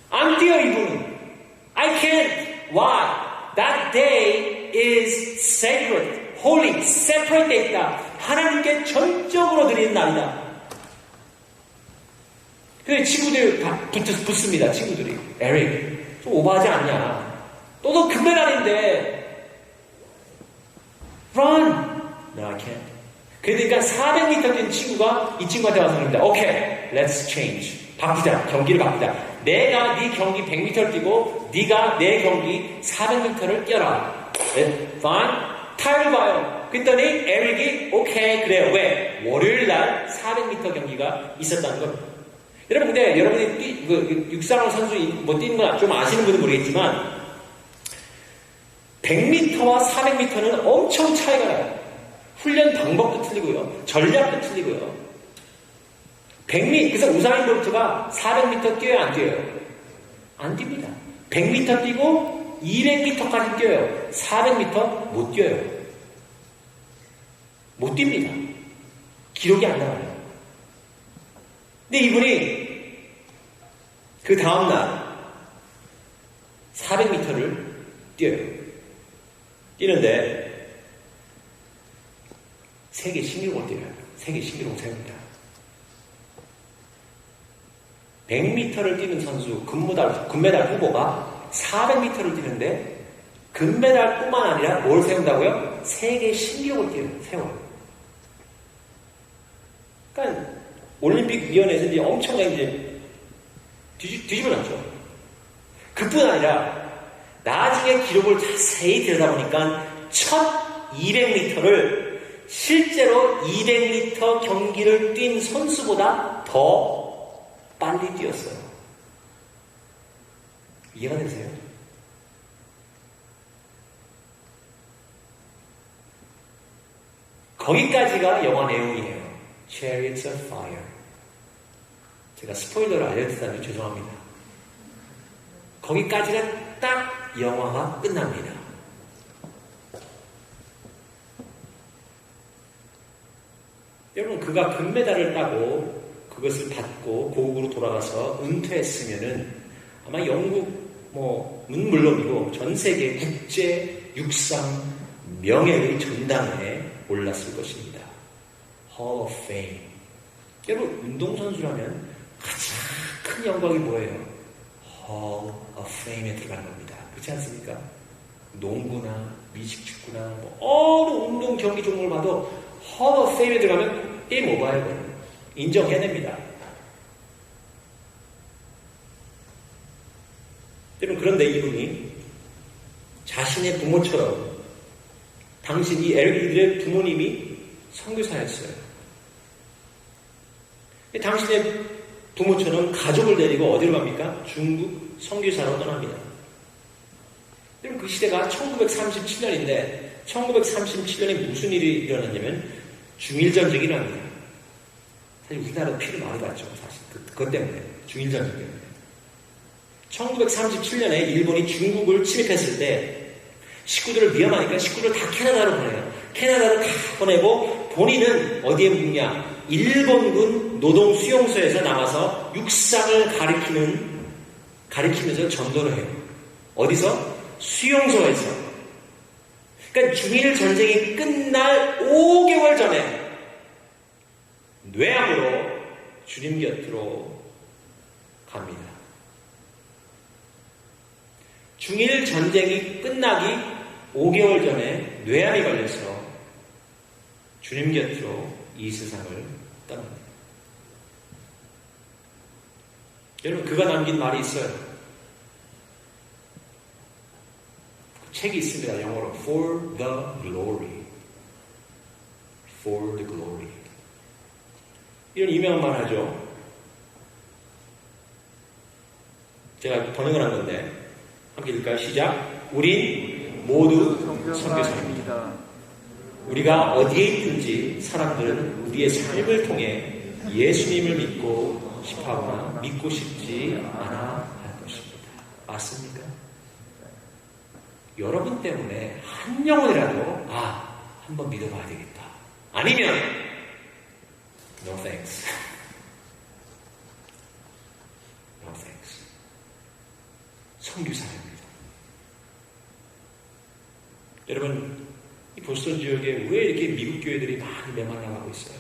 안 뛰어 이분은. I can't. Why? That day is sacred, holy, separate 돼 있다. 하나님께 전적으로 드리는 날이다. 그래서 친구들이 다 붙습니다. 친구들이. 에릭, 좀 오버하지 않냐? 너도 금메달인데. Run. No, I can't. 그러니까 400m 뛴 친구가 이 친구한테 와서 그럽니다. Okay, let's change. 바꾸자. 경기를 바꾸자. 내가 네 경기 100m를 뛰고 네가 내 경기 400m를 뛰어라. Fine. 타율 봐요. 그랬더니 에릭이 오케이 그래요. 왜? 월요일날 400m 경기가 있었다는 겁니다. 여러분, 근데 여러분이 육상을 선수 뭐 뛰는 건 좀 아시는 분은 모르겠지만 100m와 400m는 엄청 차이가 나요. 훈련 방법도 틀리고요. 전략도 틀리고요. 100m, 그래서 우사인 볼트가 400m 뛰어요, 안 뛰어요? 안 뜁니다. 100m 뛰고 200m까지 뛰어요. 400m 못 뛰어요. 못 뜁니다. 기록이 안 나와요. 근데 이분이 그 다음날 400m를 뛰어요. 뛰는데 세계 신기록을 뛰어요. 세계 신기록을 세웁니다. 100m를 뛰는 선수 금메달 후보가 400m를 뛰는데 금메달뿐만 아니라 뭘 세운다고요? 세계 신기록을 세워요. 그러니까 올림픽위원회에서 이제 엄청나게 이제 뒤집어 놨죠. 그뿐 아니라 나중에 기록을 자세히 들여다보니까 첫 200m를 실제로 200m 경기를 뛴 선수보다 더 빨리 뛰었어요. 이해가 되세요? 거기까지가 영화 내용이에요. Chariots of Fire. 제가 스포일러를 알려드렸다면 죄송합니다. 거기까지가 딱 영화가 끝납니다. 여러분, 그가 금메달을 따고 그것을 받고 고국으로 돌아가서 은퇴했으면은 아마 영국 물론이고 전 세계 국제 육상 명예의 전당에 올랐을 것입니다. Hall of Fame. 여러분, 운동선수라면 가장 큰 영광이 뭐예요? Hall of Fame에 들어가는 겁니다. 그렇지 않습니까? 농구나 미식축구나 어느 운동 경기 종목을 봐도 Hall of Fame에 들어가면 게임 오버예요. 인정해냅니다. 여러분, 그런데 이분이 자신의 부모처럼 이 이들의 부모님이 선교사였어요. 당신의 부모처럼 가족을 데리고 어디로 갑니까? 중국 선교사로 떠납니다. 여러분, 그 시대가 1937년인데 1937년에 무슨 일이 일어났냐면 중일전쟁이 일어납니다. 사실 우리나라도 피를 많이 봤죠. 사실 그것 때문에 중일전쟁 때문에 1937년에 일본이 중국을 침입했을 때 식구들을 위험하니까 식구들을 다 캐나다로 보내요. 캐나다로 다 보내고 본인은 어디에 묵냐? 일본군 노동 수용소에서 나와서 육상을 가리키면서 전도를 해요. 어디서? 수용소에서. 그러니까 중일 전쟁이 끝날 5개월 전에 뇌암으로 주님 곁으로 갑니다. 중일 전쟁이 끝나기 5개월 전에 뇌암이 걸려서 주님 곁으로 이 세상을 떠납니다. 여러분, 그가 남긴 말이 있어요. 그 책이 있습니다. 영어로 For the Glory. For the Glory. 이런 유명한 말 하죠. 제가 번역을 한 건데 함께 읽을까요? 시작. 우린 모두 선교사입니다. 우리가 어디에 있든지 사람들은 우리의 삶을 통해 예수님을 믿고 싶어하거나 믿고 싶지 않아 할 것입니다. 맞습니까? 여러분 때문에 한 영혼이라도 한번 믿어봐야 되겠다. 아니면 No thanks. No thanks. 선교사입니다. 여러분, 이 보스턴 지역에 왜 이렇게 미국 교회들이 많이 메말라가고 있어요?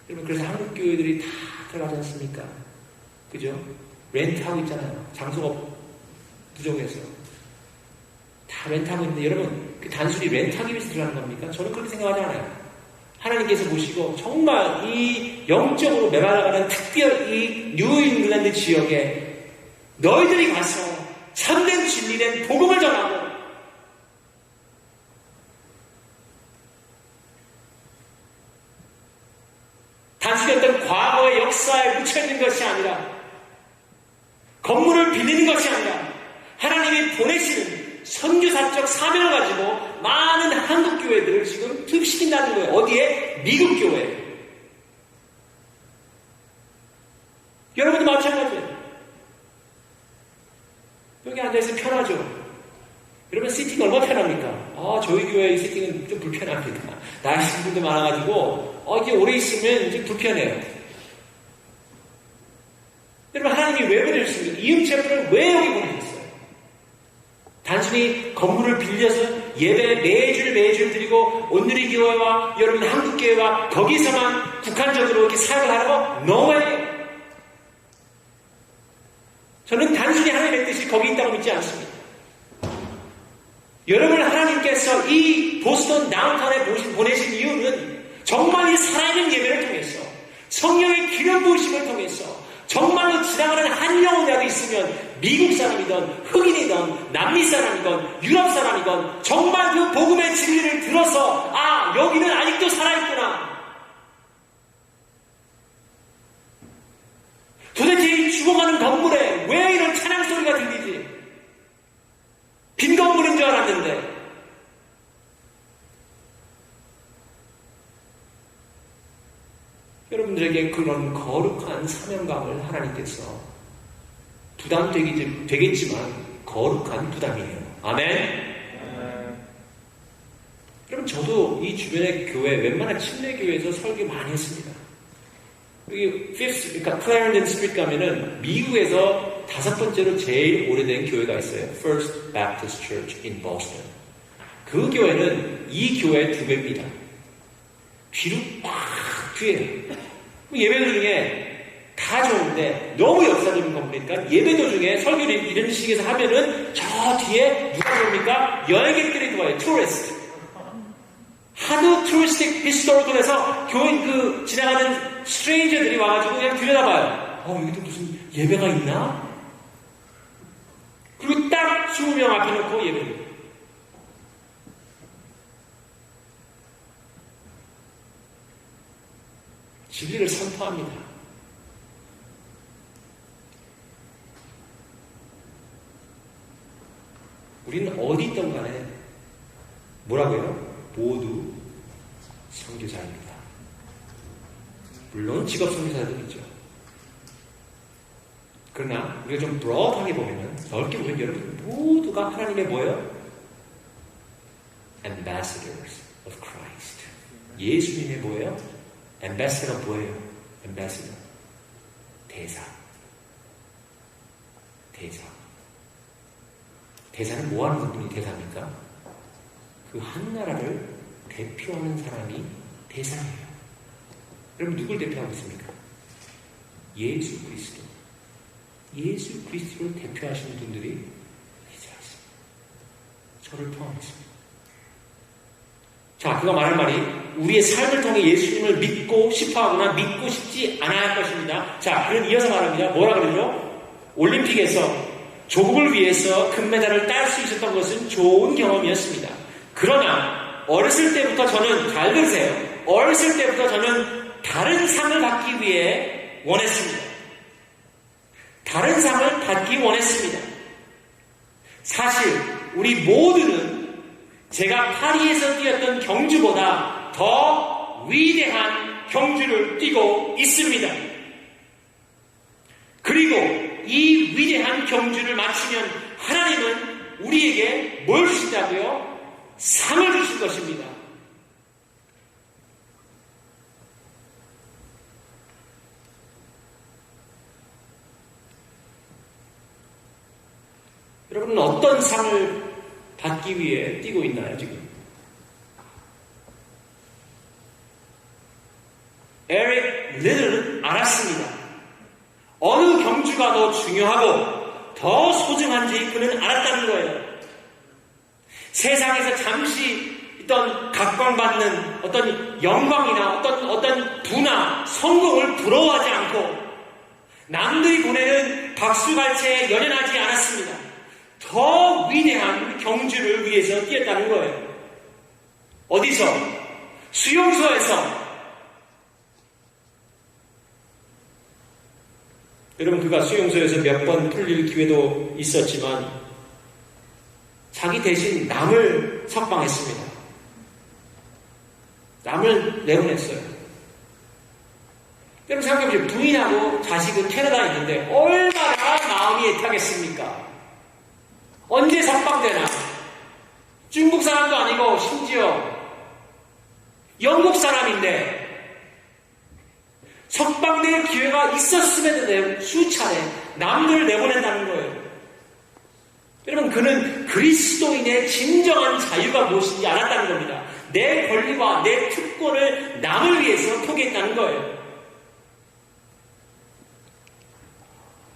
여러분, 그래서 한국 교회들이 다 들어가지 않습니까? 그죠? 렌트하고 있잖아요. 장소가 부족해서. 다 렌트하고 있는데, 여러분, 그 단순히 렌트하기 위해서 들어가는 겁니까? 저는 그렇게 생각하지 않아요. 하나님께서 보시고, 정말 이 영적으로 메말라가는 특별 이 뉴잉글랜드 지역에 너희들이 가서 참된 진리된 복음을 전하고, 단순히 어떤 과거의 역사에 묻혀 세우는 것이 아니라 건물을 빌리는 것이 아니라 하나님이 보내시는 선교사적 사명을 가지고 많은 한국 교회들을 지금 투입시킨다는 거예요. 어디에? 미국 교회에. 여러분도 마찬가지예요. 여기 앉아있으면 편하죠. 여러분 시팅 얼마나 편합니까? 저희 교회의 시팅은 좀 불편합니다. 나이신 분도 많아가지고 이제 오래 있으면 이제 불편해요. 여러분 하나님이 왜 보내셨습니까? 이음체프를 왜 여기 보내셨어요? 단순히 건물을 빌려서 예배 매주 드리고 온누리 교회와 여러분 한국 교회와 거기서만 국한적으로 이렇게 사역을 하라고? No way! 저는 단순히 하나님의 뜻이 거기 있다고 믿지 않습니다. 여러분을 하나님께서 이 보스턴 다운타운에 보내신 이유는 정말 이 살아있는 예배를 통해서 성령의 기름 부으심을 통해서 정말로 지나가는 한 영혼이라도 있으면 미국 사람이든 흑인이든 남미 사람이든 유럽 사람이든 정말 그 복음의 진리를 들어서 여기는 아직도 살아있구나. 도대체 이 죽어가는 건물에 왜 이런 찬양 소리가 들리지? 빈 건물인 줄 알았는데 여러분들에게 그런 거룩한 사명감을 하나님께서 부담되겠지만 거룩한 부담이에요. 아멘? 여러분 저도 이 주변의 교회 웬만한 침례 교회에서 설교 많이 했습니다. 여기 그러니까 클래런던 스트리트 가면은 미국에서 5번째로 제일 오래된 교회가 있어요. First Baptist Church in Boston. 그 교회는 이 교회의 2배입니다. 뒤로 막 뒤에 예배 도중에 다 좋은데 너무 역사적인 건물이니까 예배 도중에 설교를 이런 식에서 하면은 저 뒤에 누가 봅니까? 여행객들이 들어와요. 투리스트. 하도 투리스틱 히스토리컬해서 교인 지나가는 스트레인저들이 와가지고 그냥 들여다봐요. 여기도 무슨 예배가 있나? 그리고 딱 20명 앞에 놓고 예배를. 진리를 선포합니다. 우리는 어디 있던 간에 뭐라고요? 모두 선교사입니다. 물론 직업 선교사도 있죠. 그러나 우리가 좀 브로드하게 보면 넓게 보면 여러분 모두가 하나님의 뭐예요? Ambassadors of Christ. 예수님의 뭐예요? Ambassador 뭐예요? Ambassador. 대사. 대사는 뭐 하는 분이 대사입니까? 그 한 나라를 대표하는 사람이 대사예요. 여러분 누굴 대표하고 있습니까? 예수 그리스도. 예수 그리스도를 대표하시는 분들이 대사였습니다. 저를 포함했습니다. 자, 그가 말할 말이 우리의 삶을 통해 예수님을 믿고 싶어 하거나 믿고 싶지 않아야 할 것입니다. 자, 그는 이어서 말합니다. 뭐라 그러죠? 올림픽에서 조국을 위해서 금메달을 딸 수 있었던 것은 좋은 경험이었습니다. 그러나 어렸을 때부터 저는 잘 들으세요. 어렸을 때부터 저는 다른 상을 받기 위해 원했습니다. 다른 상을 받기 원했습니다. 사실 우리 모두는 제가 파리에서 뛰었던 경주보다 더 위대한 경주를 뛰고 있습니다. 그리고 이 위대한 경주를 마치면 하나님은 우리에게 뭘 주신다고요? 상을 주실 것입니다. 여러분은 어떤 상을 받기 위해 뛰고 있나요, 지금? 에릭 리들은 알았습니다. 어느 경주가 더 중요하고 더 소중한지 그는 알았다는 거예요. 세상에서 잠시 있던 각광받는 어떤 영광이나 어떤 부나 성공을 부러워하지 않고 남들이 보내는 박수갈채에 연연하지 않았습니다. 더 위대한 경주를 위해서 뛰었다는 거예요. 어디서? 수용소에서. 여러분, 그가 수용소에서 몇 번 풀릴 기회도 있었지만 자기 대신 남을 석방했습니다. 남을 내보냈어요. 여러분 생각해보세요. 부인하고 자식은 캐나다에 있는데 얼마나 마음이 애타겠습니까? 언제 석방되나? 중국 사람도 아니고 심지어 영국 사람인데 석방될 기회가 있었음에도 수차례 남들을 내보낸다는 거예요. 여러분, 그는 그리스도인의 진정한 자유가 무엇인지 알았다는 겁니다. 내 권리와 내 특권을 남을 위해서 포기했다는 거예요.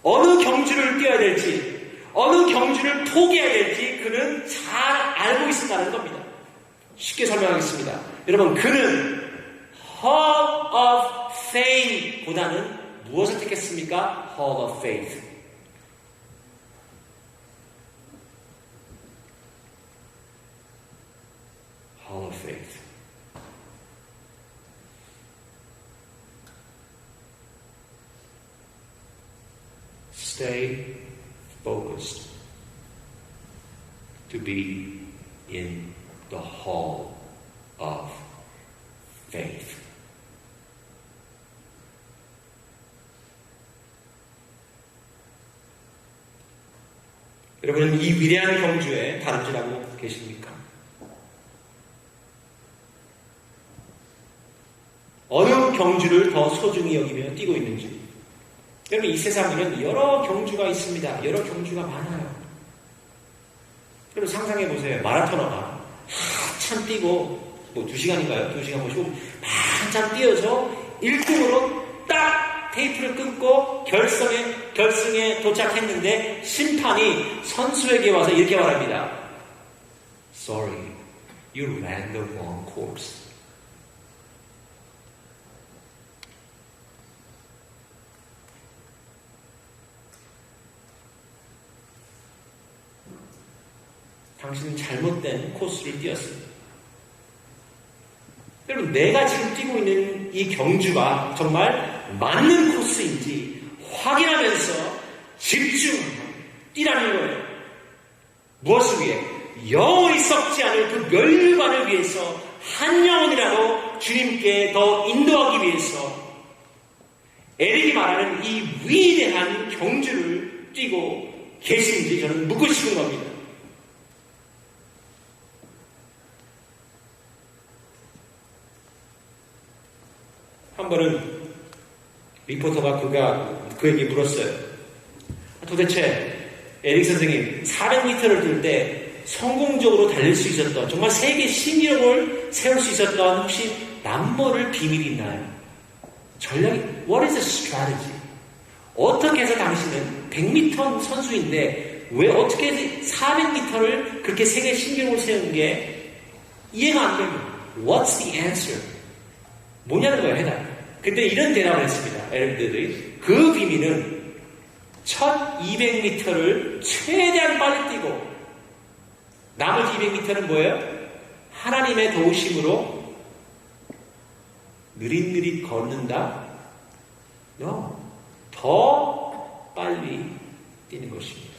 어느 경주를 뛰어야 될지, 어느 경주를 포기해야 될지 그는 잘 알고 있었다는 겁니다. 쉽게 설명하겠습니다. 여러분, 그는 Hall of Fame 보다는 무엇을 택했습니까? Hall of Faith. Hall of Faith. Stay focused to be in the Hall of Faith. 여러분은 이 위대한 경주에 다름질하고 계십니까? 어느 경주를 더 소중히 여기며 뛰고 있는지. 여러분, 이 세상에는 여러 경주가 있습니다. 여러 경주가 많아요. 여러분 상상해보세요. 마라토너가 한참 뛰고, 2시간인가요? 2시간 보시고 한참 뛰어서 1등으로 딱 테이프를 끊고 결승에 도착했는데 심판이 선수에게 와서 이렇게 말합니다. Sorry, you ran the wrong course. 당신은 잘못된 코스를 뛰었습니다. 여러분, 내가 지금 뛰고 있는 이 경주가 정말 맞는 코스인지 확인하면서 집중 뛰라는 거예요. 무엇을 위해? 영원히 썩지 않을 그 멸류관을 위해서 한 영혼이라도 주님께 더 인도하기 위해서 에릭이 말하는 이 위대한 경주를 뛰고 계신지 저는 묻고 싶은 겁니다. 한 번은 리포터가 그에게 물었어요. 도대체 에릭 선생님 400m를 뛸 때 성공적으로 달릴 수 있었던, 정말 세계 신기록을 세울 수 있었던 혹시 남모를 비밀이 있나요? 전략이 What is the strategy? 어떻게 해서 당신은 100m 선수인데 왜 어떻게 400m를 그렇게 세계 신기록을 세운 게 이해가 안 됩니다. What's the answer? 뭐냐는 거예요, 해답. 근데 이런 대답을 했습니다. 에릭들이. 그 비밀은 첫 200m를 최대한 빨리 뛰고 나머지 200m는 뭐예요? 하나님의 도우심으로 느릿느릿 걷는다? No. 더 빨리 뛰는 것입니다.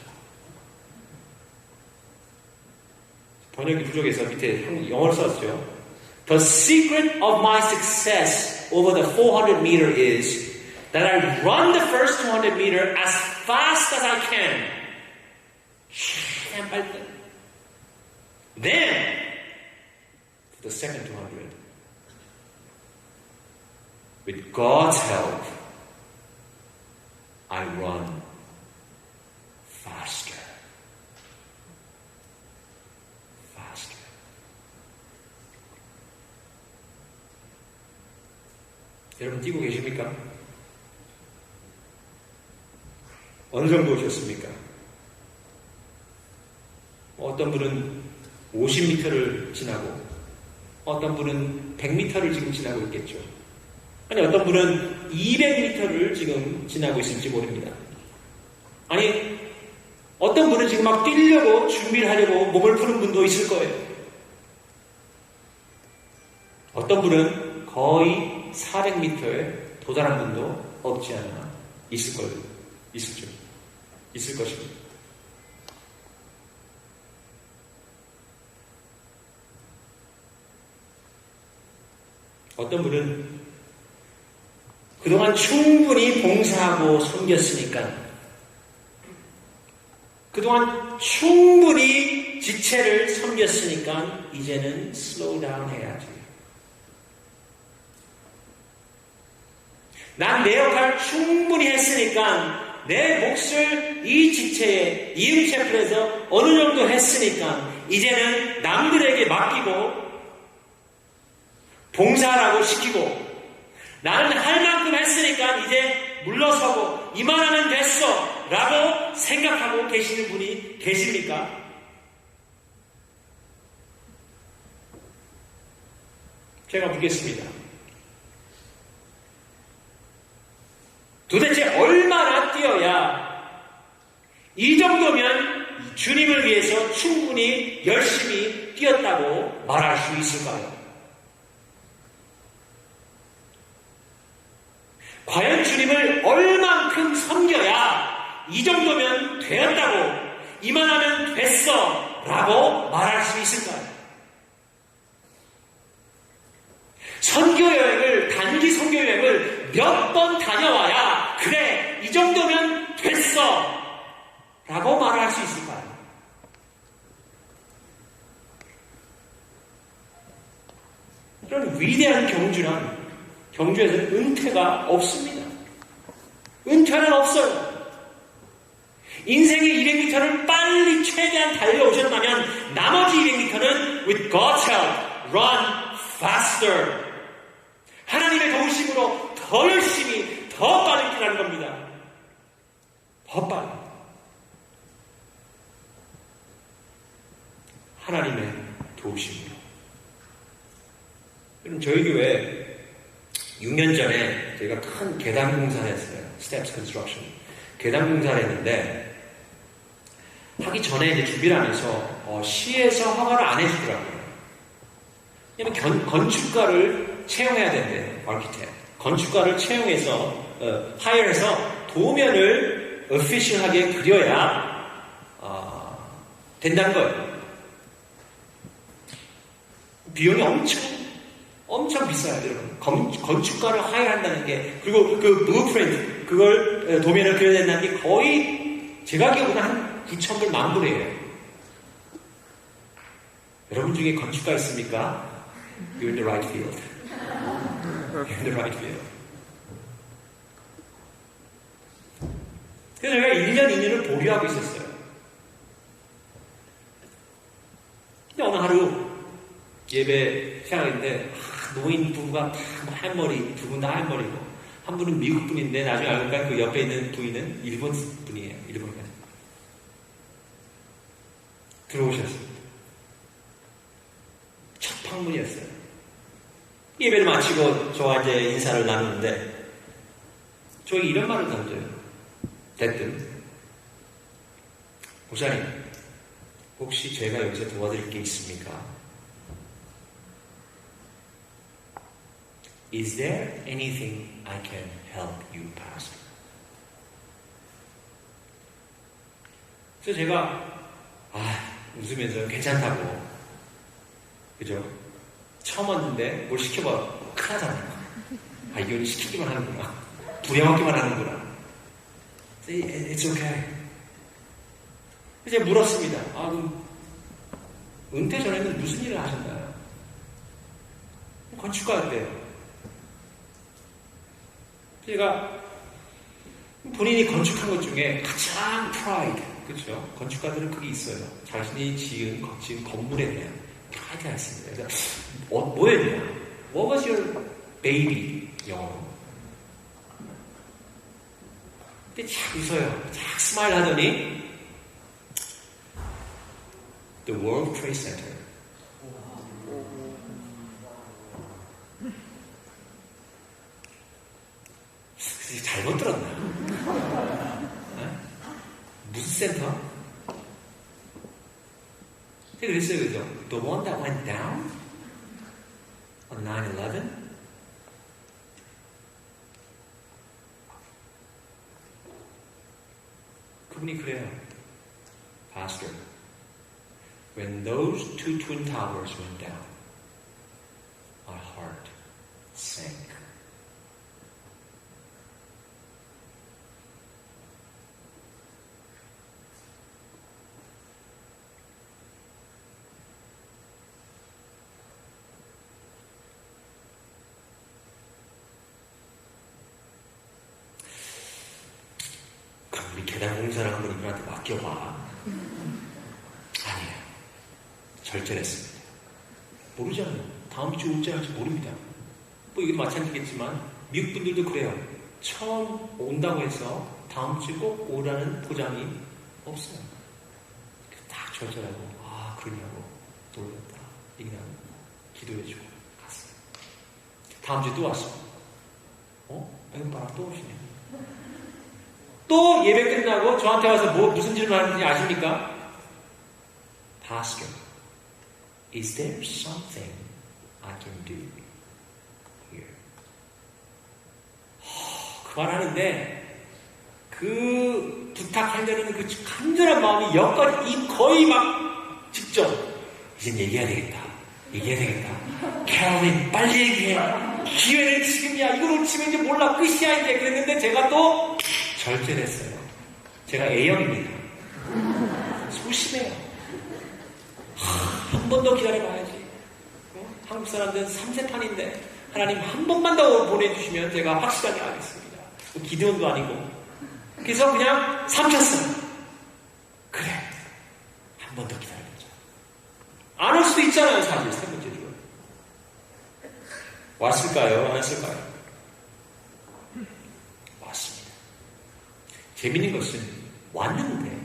번역이 부족해서 밑에 영어를 썼죠. The secret of my success over the 400 meter is that I run the first 200 meter as fast as I can. 최대한 빨리. Then, for the second 200, with God's help, I run faster. Faster. 여러분 뛰고 계십니까? 어느 정도 오셨습니까? 어떤 분은 50m를 지나고 어떤 분은 100m를 지금 지나고 있겠죠. 아니 어떤 분은 200m를 지금 지나고 있을지 모릅니다. 아니 어떤 분은 지금 막 뛰려고 준비를 하려고 몸을 푸는 분도 있을 거예요. 어떤 분은 거의 400m에 도달한 분도 없지 않아 있을 거예요. 있을 것입니다. 어떤 분은 그동안 충분히 봉사하고 섬겼으니까, 그동안 충분히 지체를 섬겼으니까 이제는 슬로우 다운 해야지. 난 내 역할 충분히 했으니까, 내 몫을 이 지체에, 이음체플에서 어느 정도 했으니까 이제는 남들에게 맡기고 봉사하라고 시키고, 나는 할 만큼 했으니까 이제 물러서고 이만하면 됐어 라고 생각하고 계시는 분이 계십니까? 제가 묻겠습니다. 도대체 얼마나 뛰어야 이 정도면 주님을 위해서 충분히 열심히 뛰었다고 말할 수 있을까요? 과연 주님을 얼만큼 섬겨야 이 정도면 되었다고, 이만하면 됐어 라고 말할 수 있을까요? 단기 선교 여행을 몇 번 다녀와야 그래 이 정도면 됐어 라고 말할 수 있을까요? 이런 위대한 경주에서는 은퇴가 없습니다. 은퇴는 없어요. 인생의 200m를 빨리 최대한 달려오셨다면 나머지 200m는 with God's help, run faster. 하나님의 도우심으로 더 열심히, 더 빠르게 뛰라는 겁니다. 더 빨리. 하나님의 도우심으로. 그럼 저희 교회 6년 전에 저희가 큰 계단 공사를 했어요. Steps Construction. 계단 공사를 했는데 하기 전에 이제 준비를 하면서 시에서 허가를 안 해주더라고요. 왜냐면 건축가를 채용해야 된대요. 아키텍트. 건축가를 채용해서 하이어해서 도면을 어피셜하게 그려야 된다는 거예요. 비용이 엄청 비싸요, 여러분. 건축가를 하이어한다는 게, 그리고 그 블루프린트, 그걸 도면을 그려야 된다는 게 거의 제가 기억으로 한 9,000불, 10,000불이에요. 여러분 중에 건축가 있습니까? You're in the right field. You're in the right field. 그래서 제가 1년, 2년을 보류하고 있었어요. 근데 어느 하루 예배 시작인데 노인 부부가 다 할머니, 두 분 다 할머니고, 한 분은 미국 분인데 나중에 알고 보니까 그 옆에 있는 부인은 일본 분이에요. 일본까지. 들어오셨습니다. 첫 방문이었어요. 예배를 마치고 저와 이제 인사를 나누는데 저에게 이런 말을 던져요. 대뜸, 목사님, 혹시 제가 여기서 도와드릴 게 있습니까? Is there anything I can help you, Pastor? 그래서 제가 웃으면서 괜찮다고, 그죠? 처음 왔는데 뭘 시켜봐 큰일 나잖아요. 이걸 시키기만 하는구나, 부려먹기만 하는구나. It's okay. 이제 물었습니다. 그럼 은퇴 전에는 무슨 일을 하셨나요? 건축가였대요. 제가 본인이 건축한 것 중에 가장 프라이드, 그렇죠? 건축가들은 그게 있어요. 자신이 지은 건물에 대한 프라이드가 있습니다. 그래서 뭐였냐? What was your baby? 영어로. 근데 착 웃어요. 착 스마일 하더니 The World Trade Center. 잘못 들었나? 무슨 센터? 그랬어요, 그죠? The one that went down on 9/11? 그분이 그래요. Pastor, when those two twin towers went down, my heart sank. 우리 계단 공사를 한번 이분한테 맡겨봐. 아니에요. 절절했습니다. 모르잖아요. 다음 주 올지 할지 모릅니다. 뭐 이게 마찬가지겠지만 미국 분들도 그래요. 처음 온다고 해서 다음 주 꼭 오라는 보장이 없어요. 딱 절절하고 아 그러냐고 놀랐다. 그냥 기도해주고 갔어요. 다음 주에 또 왔어요. 이거 봐라 또 오시네. 또 예배 끝나고 저한테 와서 무슨 질문을 하는지 아십니까? Pastor, is there something I can do here? 그 말 하는데 그 부탁하려는 그 간절한 마음이 여기까지 거의 막 직접 이젠 얘기해야 되겠다. 캐롤린 빨리 얘기해. 기회는 지금이야. 이거 놓치면 이제 몰라. 끝이야 이제. 그랬는데 제가 또 절제됐어요. 제가 A형입니다. 소심해요. 한 번 더 기다려봐야지. 한국 사람들은 3세판인데 하나님 한 번만 더 보내주시면 제가 확실하게 하겠습니다. 기도원도 아니고. 그래서 그냥 삼켰어요. 그래. 한 번 더 기다려보자. 안 올 수도 있잖아요. 사실 세 번째 주에. 왔을까요? 안 왔을까요? 왔습니다. 재밌는 것은 왔는데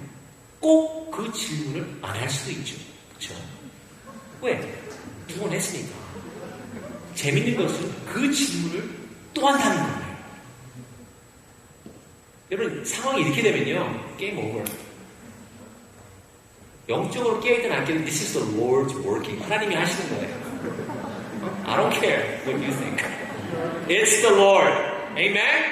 꼭 그 질문을 안 할 수도 있죠. 그렇죠? 왜? 두 번 했으니까. 재밌는 것은 그 질문을 또 한다는 거예요. 여러분 상황이 이렇게 되면요. 게임 오버. 영적으로 깨어있든 안 깨어있든 This is the Lord's working. 하나님이 하시는 거예요. I don't care what you think. It's the Lord. Amen?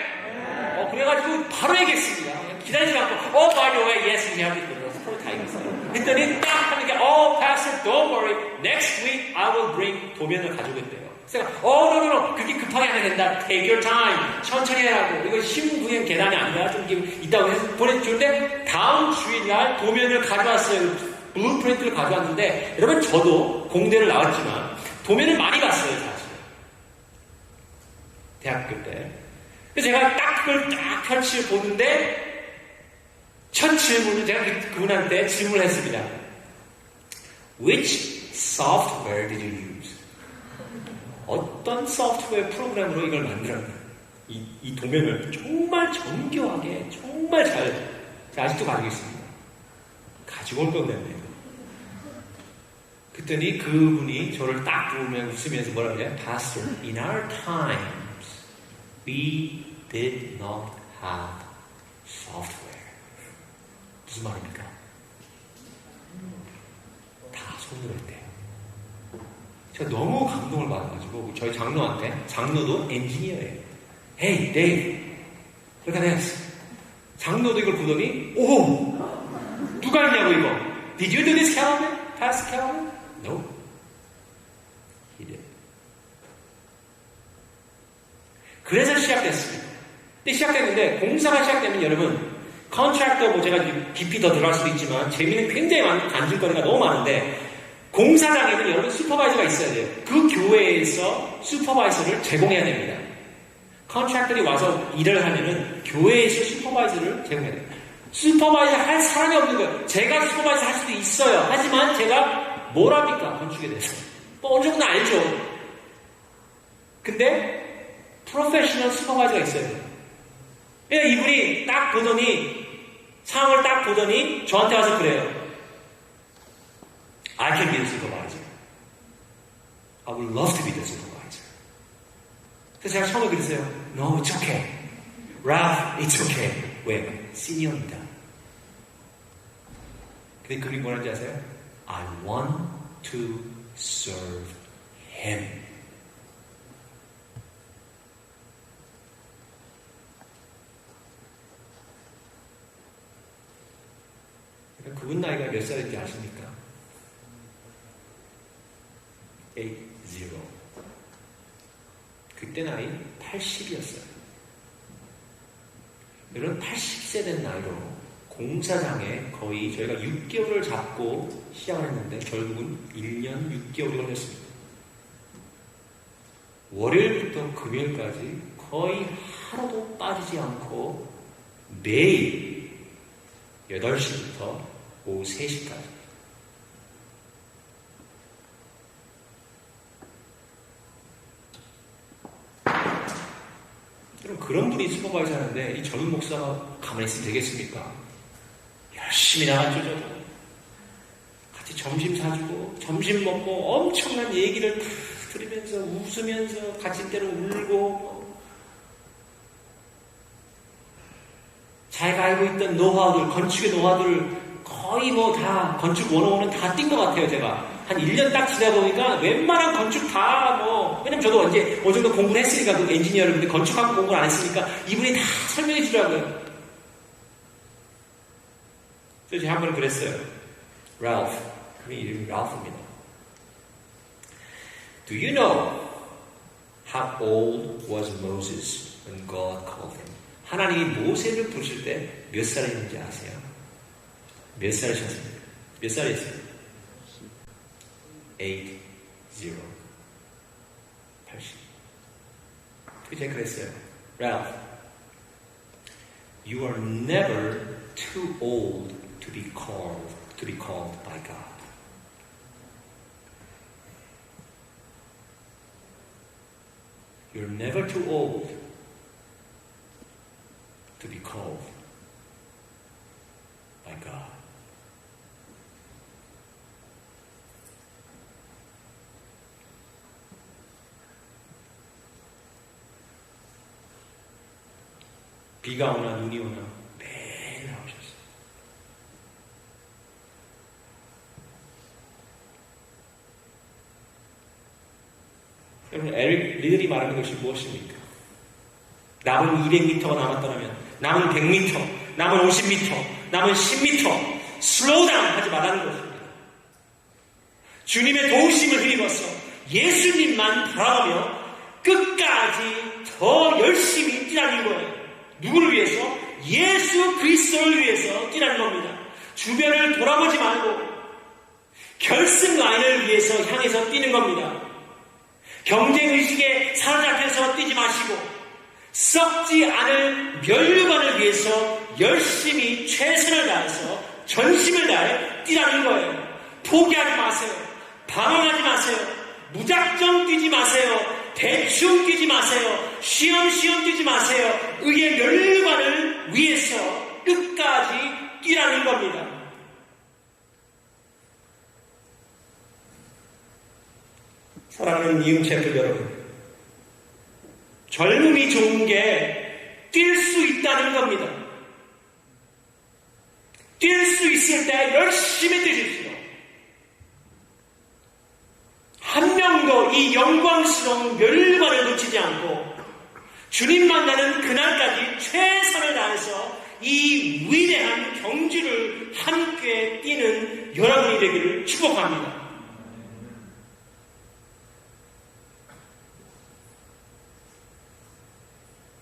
그래가지고 바로 얘기했습니다. 기다리지 않고 by the way, yes, we have it. 서로 다 얘기했어요. 그랬더니 딱 하는 게 Pastor, don't worry. Next week I will bring 도면을 가져오겠대요. 그래서 no. 그렇게 급하게 안 해야 된다. Take your time. 천천히 해라고. 이거 심부행 계단이 아니라 좀 있다고 해서 보내주는데 다음 주일날 도면을 가져왔어요. 블루프린트를 가져왔는데 여러분 저도 공대를 나왔지만 도면을 많이 봤어요. 사실. 대학교 때. 그래서 제가 딱 그걸 딱 펼치 보는데 첫 질문을 제가 그분한테 질문을 했습니다. Which software did you use? 어떤 소프트웨어 프로그램으로 이걸 만들었나? 이 도면을 정말 정교하게 정말 제가 아직도 가지고 있습니다. 가지고 올 걸 그랬네요. 그랬더니 그분이 저를 딱 보면 웃으면서 뭐라고 해요? Pastor, in our times we did not have software. 무슨 말입니까? 다 손으로 했대요. 제가 너무 감동을 받아가지고 저희 장로한테 장로도 엔지니어예요. Hey, Dave. 그러니까 내가 장로도 이걸 보더니 오! 누가 했냐고 이거. Did you do this, Calvin? Pastor Calvin? No. He did. 그래서 시작됐습니다. 근데 시작됐는데 공사가 시작되면 여러분 컨트랙터 뭐 제가 깊이 더 들어갈 수도 있지만 재미는 굉장히 많은 간질거리가 너무 많은데 공사장에는 여러분 슈퍼바이저가 있어야 돼요. 그 교회에서 슈퍼바이저를 제공해야 됩니다. 컨트랙터들이 와서 일을 하면은 교회에서 슈퍼바이저를 제공해야 돼요. 슈퍼바이저 할 사람이 없는 거예요. 제가 슈퍼바이저 할 수도 있어요. 하지만 제가 뭘 합니까? 건축에 대해서. 뭐 어느 정도는 알죠. 근데 프로페셔널 슈퍼바이저가 있어야 돼요. 그러니까 이분이 딱 보더니 상황을 딱 보더니 저한테 와서 그래요. I can be the supervisor. I would love to be the supervisor. 그래서 제가 처음에 그랬어요. No, it's okay. Ralph, it's okay. 왜? 시니어입니다. 근데 그분이 뭐라는지 아세요? I want to serve him. 그분 나이가 몇 살인지 아십니까? 80. 그때 나이 80이었어요. 여러분 80세 된 나이로 공사장에 거의 저희가 6개월을 잡고 시작을 했는데 결국은 1년 6개월이 걸렸습니다. 월요일부터 금요일까지 거의 하루도 빠지지 않고 매일 8시부터 오후 3시까지 그럼 그런 분이 슈퍼바이저 하는데 이 젊은 목사가 가만히 있으면 되겠습니까? 열심히 나가죠. 저도 같이 점심 사주고 점심 먹고 엄청난 얘기를 다 들으면서 웃으면서 같이 때로 울고 자기가 알고 있던 노하우들 건축의 노하우들을 거의 뭐 다 건축 101은 다 뛴 것 같아요. 제가 한 1년 딱 지나 보니까 웬만한 건축 다 왜냐면 저도 언제 어느 정도 공부를 했으니까 그 엔지니어를 근데 건축하고 공부를 안 했으니까 이분이 다 설명해 주더라고요. 그래서 제가 한 번은 그랬어요. 랄프. 그 이름이 랄프입니다. Do you know how old was Moses when God called him? 하나님이 모세를 부르실 때 몇 살이었는지 아세요? 몇 살이셨습니까? 몇 살이었어요? 80. 80. 그 제가 그랬어요. Ralph, you are never too old to be called by God. You're never too old to be called by God. 비가 오나 눈이 오나 매일 나오셨어요. 여러분, 에릭 리들이 말하는 것이 무엇입니까? 남은 200m가 남았다면, 남은 100m, 남은 50m, 남은 10m, 슬로우 다운 하지 말라는 것입니다. 주님의 도우심을 힘입어서 예수님만 바라보며 끝까지 더 열심히 뛰라는 거예요. 누구를 위해서? 예수 그리스도를 위해서 뛰라는 겁니다. 주변을 돌아보지 말고 결승 라인을 위해서 향해서 뛰는 겁니다. 경쟁의식에 사로잡혀서 뛰지 마시고 썩지 않을 면류관을 위해서 열심히 최선을 다해서 전심을 다해 뛰라는 거예요. 포기하지 마세요. 방황하지 마세요. 무작정 뛰지 마세요. 대충 뛰지 마세요. 쉬엄쉬엄 뛰지 마세요. 의의 면류관을 위해서 끝까지 뛰라는 겁니다. 사랑하는 이음체들 여러분, 젊음이 좋은 게 뛸 수 있다는 겁니다. 뛸 수 있을 때 열심히 뛰십시오. 한 명도 이 영광스러운 멸관을 놓치지 않고 주님 만나는 그날까지 최선을 다해서 이 위대한 경주를 함께 뛰는 여러분이 되기를 축복합니다.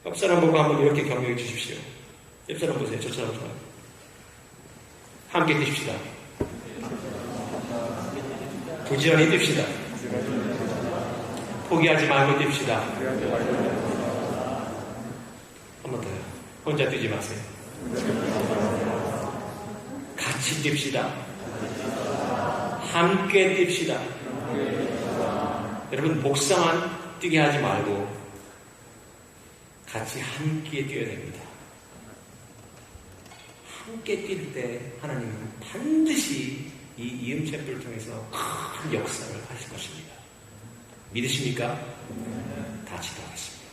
옆사람 보고 한번 이렇게 격려해 주십시오. 옆사람 보세요. 저처럼 좋아요. 함께 뛰십시다. 부지런히 뜁시다. 포기하지 말고 뜁시다. 한 번 더요. 혼자 뛰지 마세요. 같이 뜁시다. 함께 뜁시다. 여러분 목사만 뛰게 하지 말고 같이 함께 뛰어야 됩니다. 함께 뛸 때 하나님은 반드시 이 이음체표를 통해서 큰 역사를 하실 것입니다. 믿으십니까? 다 기도하겠습니다.